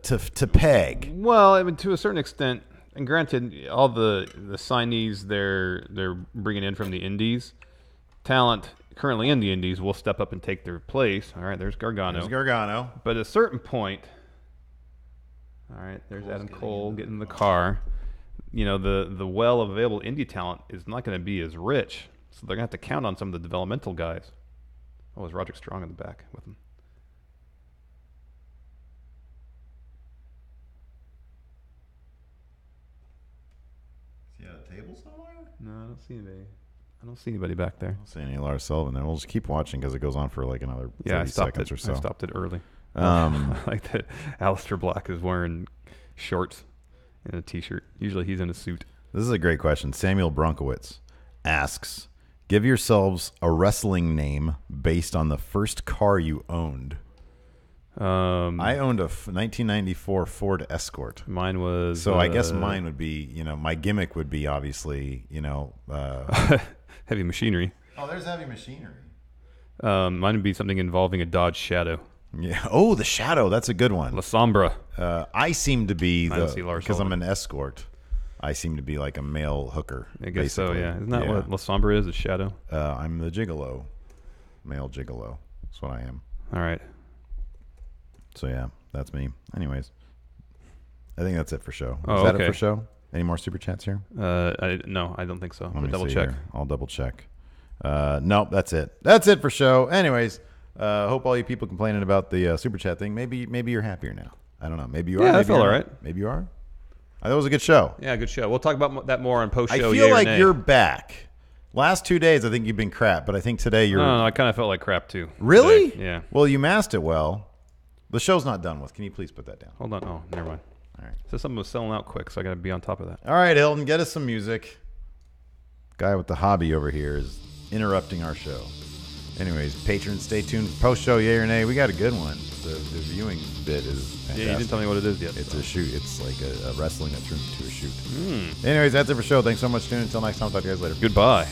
peg? Well, I mean, to a certain extent, and granted, all the signees they're bringing in from the Indies, talent currently in the Indies will step up and take their place. All right, there's Gargano. There's Gargano. But at a certain point, all right, there's Adam Cole getting in the car. You know, the well of available indie talent is not going to be as rich, so they're going to have to count on some of the developmental guys. Oh, is Roderick Strong in the back with him? Is he at a table somewhere? No, I don't see anybody. I don't see anybody back there. I don't see any Lars Sullivan there. We'll just keep watching because it goes on for like another 30 seconds or so. I stopped it early. I like that Aleister Black is wearing shorts and a t-shirt. Usually he's in a suit. This is a great question. Samuel Bronkowitz asks, give yourselves a wrestling name based on the first car you owned. I owned a 1994 Ford Escort. Mine was... So I guess mine would be, my gimmick would be obviously, Heavy Machinery. Oh, there's Heavy Machinery. Mine would be something involving a Dodge Shadow. Yeah. Oh, the Shadow. That's a good one. La Sombra. I seem to be because I'm an escort. I seem to be like a male hooker. I guess basically. so. Yeah. Isn't that what La Sombra is? A shadow. I'm the gigolo, male gigolo. That's what I am. All right. So yeah, that's me. Anyways, I think that's it for show. Oh, is that okay. it for show? Any more super chats here? No, I don't think so. Let me double see check. Here. I'll double check. Nope, that's it. That's it for show. Anyways, hope all you people complaining about the super chat thing. Maybe you're happier now. I don't know. Maybe you are. Yeah, maybe I felt you're all not. right. Maybe you are. That was a good show. Yeah, good show. We'll talk about that more on post show. I feel like you're back. Last 2 days, I think you've been crap, but I think today you're. No, I kind of felt like crap too. Really? Today. Yeah. Well, you masked it well. The show's not done with. Can you please put that down? Hold on. Oh, never mind. All right. So something was selling out quick, so I got to be on top of that. All right, Hilton, get us some music. Guy with the hobby over here is interrupting our show. Anyways, patrons, stay tuned for post-show, yay or nay. We got a good one. The viewing bit is fantastic. Yeah, you didn't tell me what it is yet. It's a shoot. It's like a wrestling that turns into a shoot. Anyways, that's it for show. Thanks so much for tuning in. Until next time, I'll talk to you guys later. Goodbye.